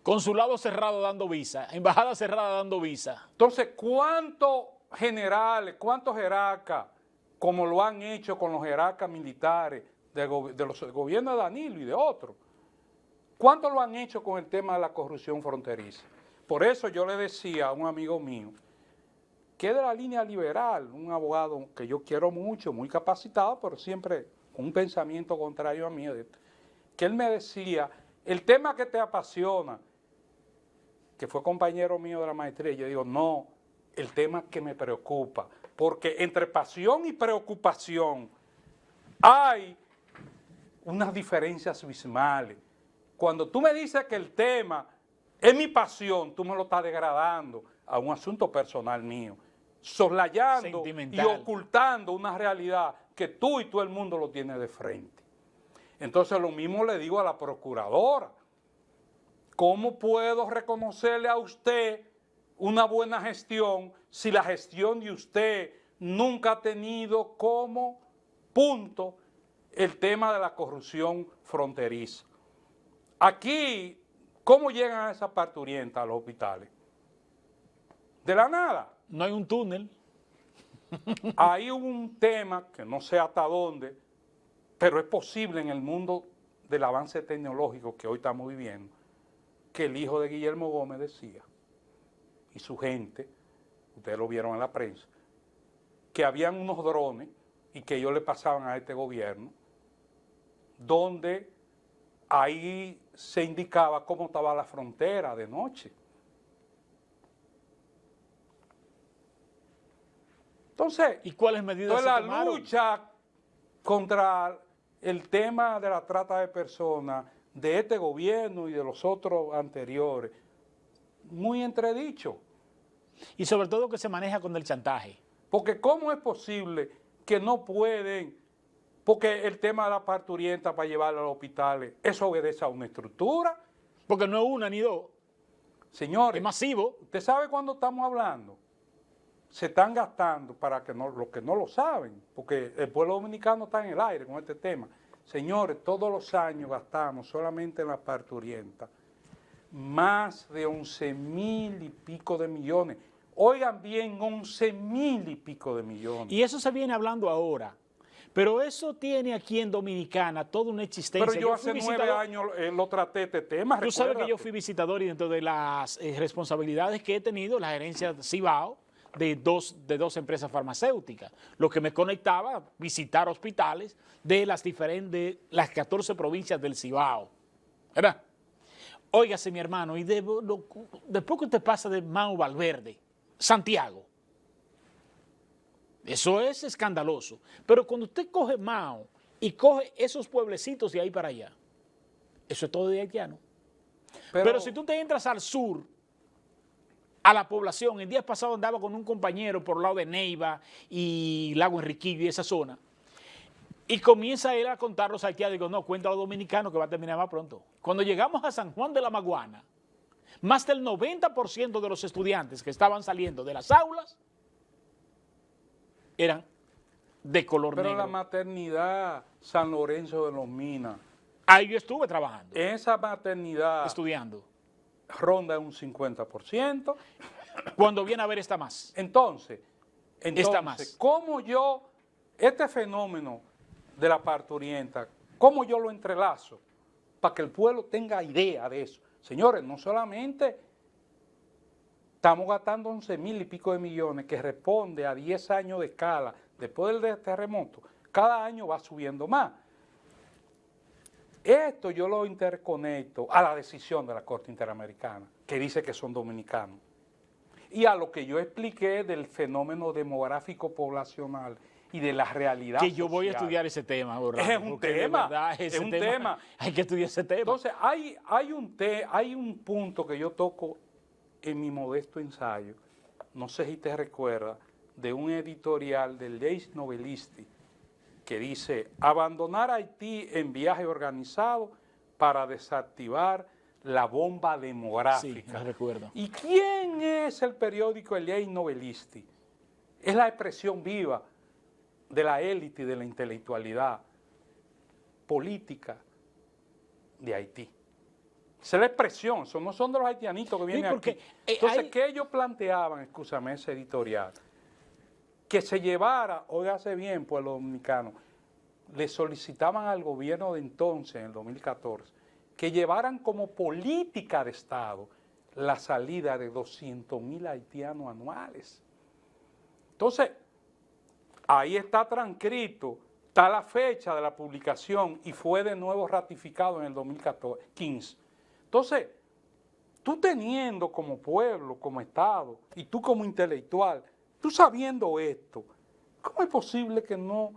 Consulado cerrado dando visa, embajada cerrada dando visa. Entonces, ¿cuántos generales, cuántos jerarcas, como lo han hecho con los jerarcas militares de los gobiernos de Danilo y de otros, cuántos lo han hecho con el tema de la corrupción fronteriza? Por eso yo le decía a un amigo mío, que es de la línea liberal, un abogado que yo quiero mucho, muy capacitado, pero siempre con un pensamiento contrario a mí, que él me decía, el tema que te apasiona, que fue compañero mío de la maestría, yo digo, no, el tema que me preocupa, porque entre pasión y preocupación hay unas diferencias abismales. Cuando tú me dices que el tema es mi pasión, tú me lo estás degradando a un asunto personal mío, soslayando y Sentimental. ocultando una realidad que tú y todo el mundo lo tiene de frente. Entonces lo mismo le digo a la procuradora. ¿Cómo puedo reconocerle a usted una buena gestión si la gestión de usted nunca ha tenido como punto el tema de la corrupción fronteriza? Aquí, ¿cómo llegan a esa parturienta a los hospitales? De la nada. No hay un túnel. Hay un tema que no sé hasta dónde, pero es posible en el mundo del avance tecnológico que hoy estamos viviendo, que el hijo de Guillermo Gómez decía, y su gente, ustedes lo vieron en la prensa, que habían unos drones y que ellos le pasaban a este gobierno, donde ahí se indicaba cómo estaba la frontera de noche. Entonces, ¿Y cuáles medidas se la tomaron? lucha contra el tema de la trata de personas de este gobierno y de los otros anteriores, muy entredicho. Y sobre todo que se maneja con el chantaje. Porque ¿cómo es posible que no pueden? Porque el tema de la parturienta para llevarla a los hospitales, eso obedece a una estructura. Porque no es una ni dos. Señores, Es masivo. ¿usted sabe cuándo estamos hablando? se están gastando, para que no, los que no lo saben, porque el pueblo dominicano está en el aire con este tema. Señores, todos los años gastamos solamente en la parturienta más de 11,000 y pico de millones. Oigan bien, 11,000 y pico de millones. Y eso se viene hablando ahora. Pero eso tiene aquí en Dominicana toda una existencia. Pero yo hace 9 años lo traté este tema. Tú sabes que yo fui visitador y dentro de las responsabilidades que he tenido, la gerencia Cibao, de dos empresas farmacéuticas, lo que me conectaba a visitar hospitales de las 14 provincias del Cibao. ¿Verdad? Óigase, mi hermano, y después que usted pasa de Mao Valverde, Santiago, eso es escandaloso. Pero cuando usted coge Mao y coge esos pueblecitos de ahí para allá, eso es todo de haitiano. Pero si tú te entras al sur, a la población, el día pasado andaba con un compañero por el lado de Neiva y Lago Enriquillo y esa zona, y comienza él a contar los haitianos. Digo, no, cuenta a los dominicanos que va a terminar más pronto. Cuando llegamos a San Juan de la Maguana, más del 90% de los estudiantes que estaban saliendo de las aulas eran de color negro. Pero la maternidad San Lorenzo de los Minas. Ahí yo estuve trabajando. Esa maternidad estudiando. Ronda un 50%. Cuando viene a ver está más. Entonces Está más. ¿cómo yo, este fenómeno de la parturienta, cómo yo lo entrelazo para que el pueblo tenga idea de eso? Señores, no solamente estamos gastando 11,000 y pico de millones, que responde a 10 años de escala después del terremoto, cada año va subiendo más. Esto yo lo interconecto a la decisión de la Corte Interamericana, que dice que son dominicanos, y a lo que yo expliqué del fenómeno demográfico poblacional y de la realidad que yo voy a social. estudiar ese tema, Orlando, Es un tema, es un tema. Hay que estudiar ese tema. Entonces, hay un punto que yo toco en mi modesto ensayo, no sé si te recuerdas, de un editorial del Leis Novelisti, que dice, abandonar Haití en viaje organizado para desactivar la bomba demográfica. Sí, me recuerdo. ¿Y quién es el periódico El Leis Novelisti? Es la expresión viva de la élite y de la intelectualidad política de Haití. Esa es la expresión, eso no son de los haitianitos que vienen porque, aquí. Entonces, hay... ¿qué ellos planteaban, escúchame, ese editorial? Que se llevara, óigase bien, pueblo dominicano, le solicitaban al gobierno de entonces, en el 2014, que llevaran como política de Estado la salida de 200,000 haitianos anuales. Entonces, ahí está transcrito, está la fecha de la publicación y fue de nuevo ratificado en el 2015. Entonces, tú teniendo como pueblo, como Estado, y tú como intelectual, tú sabiendo esto, ¿cómo es posible que no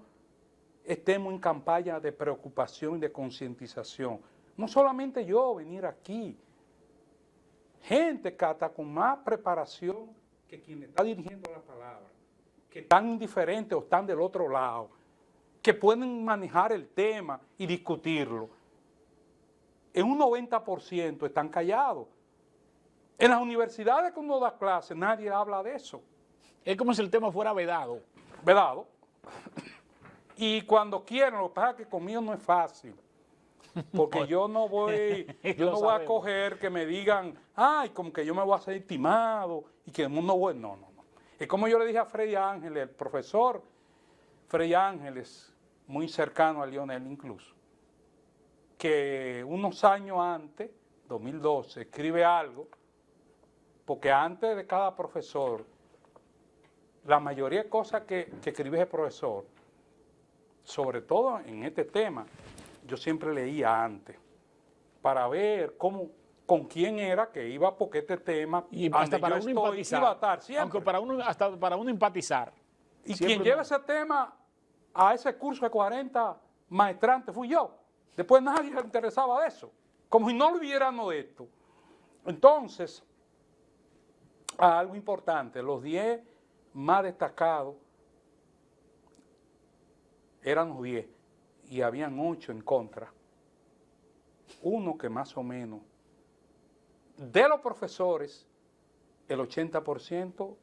estemos en campaña de preocupación y de concientización? No solamente yo venir aquí, gente que hasta con más preparación que quien está dirigiendo la palabra, que están indiferentes o están del otro lado, que pueden manejar el tema y discutirlo, en un 90% están callados. En las universidades que uno da clases, nadie habla de eso. Es como si el tema fuera vedado. Vedado. Y cuando quieren, lo que pasa es que conmigo no es fácil. Porque yo no voy a coger que me digan, ay, como que yo me voy a hacer estimado y que el mundo bueno. No. Es como yo le dije a Freddy Ángeles, el profesor Freddy Ángeles, muy cercano a Lionel incluso, que unos años antes, 2012, escribe algo, porque antes de cada profesor, la mayoría de cosas que escribe ese profesor, sobre todo en este tema, yo siempre leía antes, para ver con quién era que iba, porque este tema, y hasta para uno empatizar, iba a estar siempre. Aunque hasta para uno empatizar. Y quien lleva ese tema a ese curso de 40 maestrantes fui yo. Después nadie se interesaba de eso, como si no olvidáramos de esto. Entonces, algo importante, los 10 más destacados eran los 10 y habían 8 en contra. Uno que más o menos, de los profesores, el 80%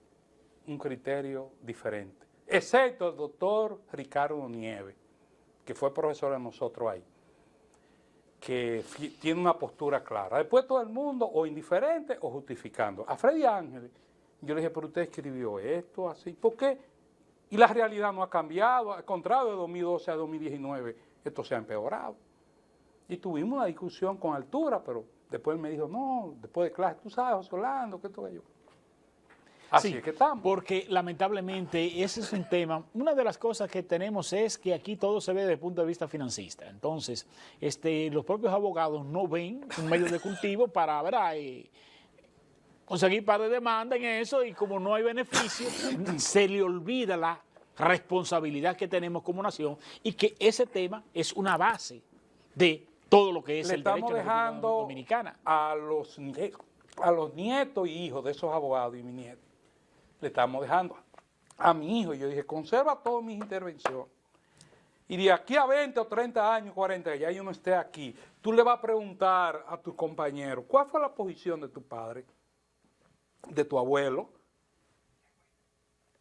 un criterio diferente, excepto el doctor Ricardo Nieves, que fue profesor de nosotros ahí, que tiene una postura clara. Después todo el mundo o indiferente o justificando. A Freddy Ángeles, yo le dije, pero usted escribió esto así, ¿por qué? Y la realidad no ha cambiado, al contrario, de 2012 a 2019, esto se ha empeorado. Y tuvimos una discusión con altura, pero después él me dijo, no, después de clase, tú sabes, José Orlando, que esto que yo. Así Sí, es que estamos. porque lamentablemente ese es un tema. Una de las cosas que tenemos es que aquí todo se ve desde el punto de vista financista. Entonces, los propios abogados no ven un medio de cultivo para, ¿verdad?, conseguir par de demanda en eso, y como no hay beneficio, se le olvida la responsabilidad que tenemos como nación y que ese tema es una base de todo lo que es el derecho de la República Dominicana. A los nietos y hijos de esos abogados y mi nieto, le estamos dejando a mi hijo. Yo dije, conserva todas mis intervenciones. Y de aquí a 20 o 30 años, 40, ya yo no esté aquí, tú le vas a preguntar a tus compañeros, ¿cuál fue la posición de tu padre, de tu abuelo?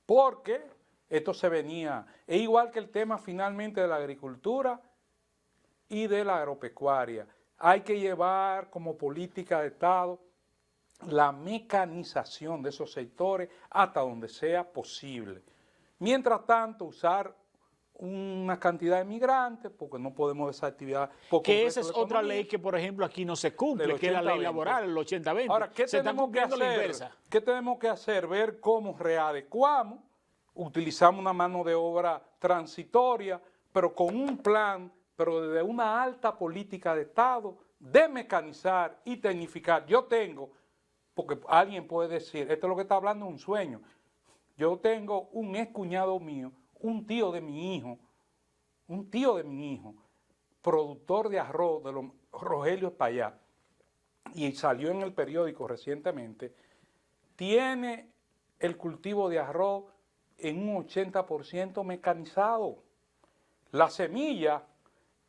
Porque esto se venía, es igual que el tema finalmente de la agricultura y de la agropecuaria. Hay que llevar como política de Estado la mecanización de esos sectores hasta donde sea posible. Mientras tanto, usar una cantidad de migrantes, porque no podemos desactivar. Que esa es otra ley que, por ejemplo, aquí no se cumple, que es la ley laboral, el 80-20. Ahora, ¿qué tenemos que hacer? ¿Qué tenemos que hacer? Ver cómo readecuamos, utilizamos una mano de obra transitoria, pero con un plan, pero desde una alta política de Estado, de mecanizar y tecnificar. Yo tengo, porque alguien puede decir, esto es lo que está hablando, es un sueño. Yo tengo un excuñado mío, un tío de mi hijo, productor de arroz de los Rogelio Espaillat, y salió en el periódico recientemente, tiene el cultivo de arroz en un 80% mecanizado. La semilla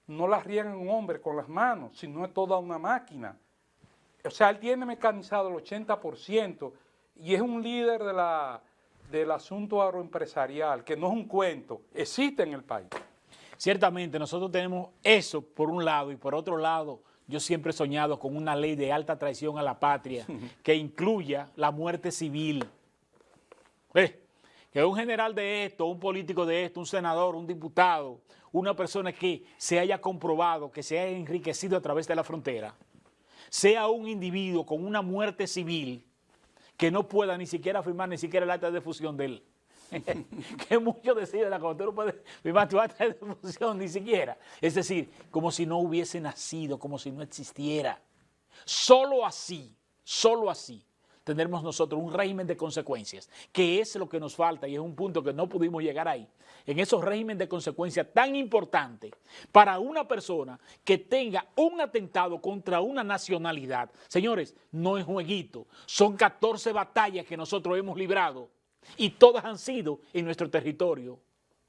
no la riega un hombre con las manos, sino es toda una máquina. O sea, él tiene mecanizado el 80% y es un líder del asunto agroempresarial, que no es un cuento, existe en el país. Ciertamente, nosotros tenemos eso por un lado, y por otro lado, yo siempre he soñado con una ley de alta traición a la patria que incluya la muerte civil. Que un general de esto, un político de esto, un senador, un diputado, una persona que se haya comprobado, que se haya enriquecido a través de la frontera, sea un individuo con una muerte civil que no pueda ni siquiera firmar ni siquiera el acta de defunción de él. Que mucho deciden, cuando tú no puedes firmar tu acta de defunción ni siquiera. Es decir, como si no hubiese nacido, como si no existiera. Solo así tendremos nosotros un régimen de consecuencias, que es lo que nos falta y es un punto que no pudimos llegar ahí. En esos regímenes de consecuencias tan importantes para una persona que tenga un atentado contra una nacionalidad. Señores, no es jueguito, son 14 batallas que nosotros hemos librado y todas han sido en nuestro territorio.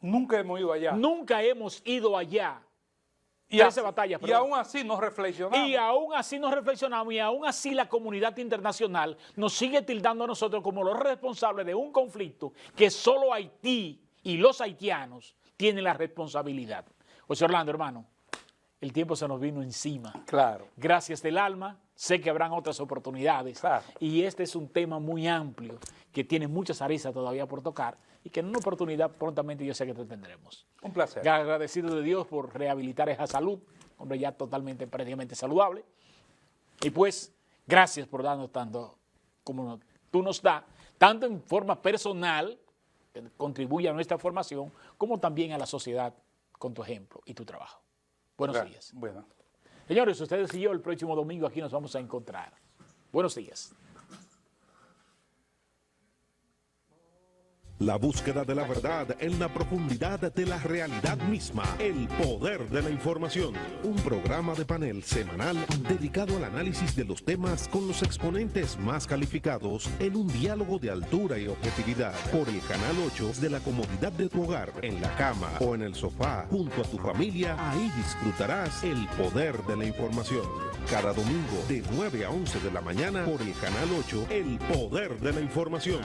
Nunca hemos ido allá. Nunca hemos ido allá. Y aún así nos reflexionamos. Y aún así nos reflexionamos y aún así la comunidad internacional nos sigue tildando a nosotros como los responsables de un conflicto que solo Haití y los haitianos tienen la responsabilidad. José Orlando, hermano, el tiempo se nos vino encima. Claro. Gracias del alma, sé que habrán otras oportunidades. Claro. Y este es un tema muy amplio que tiene muchas aristas todavía por tocar y que en una oportunidad prontamente yo sé que te tendremos. Un placer. Agradecido de Dios por rehabilitar esa salud, hombre ya totalmente, prácticamente saludable. Y pues, gracias por darnos tanto como tú nos das, tanto en forma personal, que contribuye a nuestra formación, como también a la sociedad con tu ejemplo y tu trabajo. Buenos días. Bueno. Señores, ustedes y yo el próximo domingo aquí nos vamos a encontrar. Buenos días. La búsqueda de la verdad en la profundidad de la realidad misma. El poder de la información. Un programa de panel semanal dedicado al análisis de los temas con los exponentes más calificados en un diálogo de altura y objetividad. Por el Canal 8 de la comodidad de tu hogar, en la cama o en el sofá, junto a tu familia, ahí disfrutarás el poder de la información. Cada domingo de 9 a 11 de la mañana por el Canal 8, el poder de la información.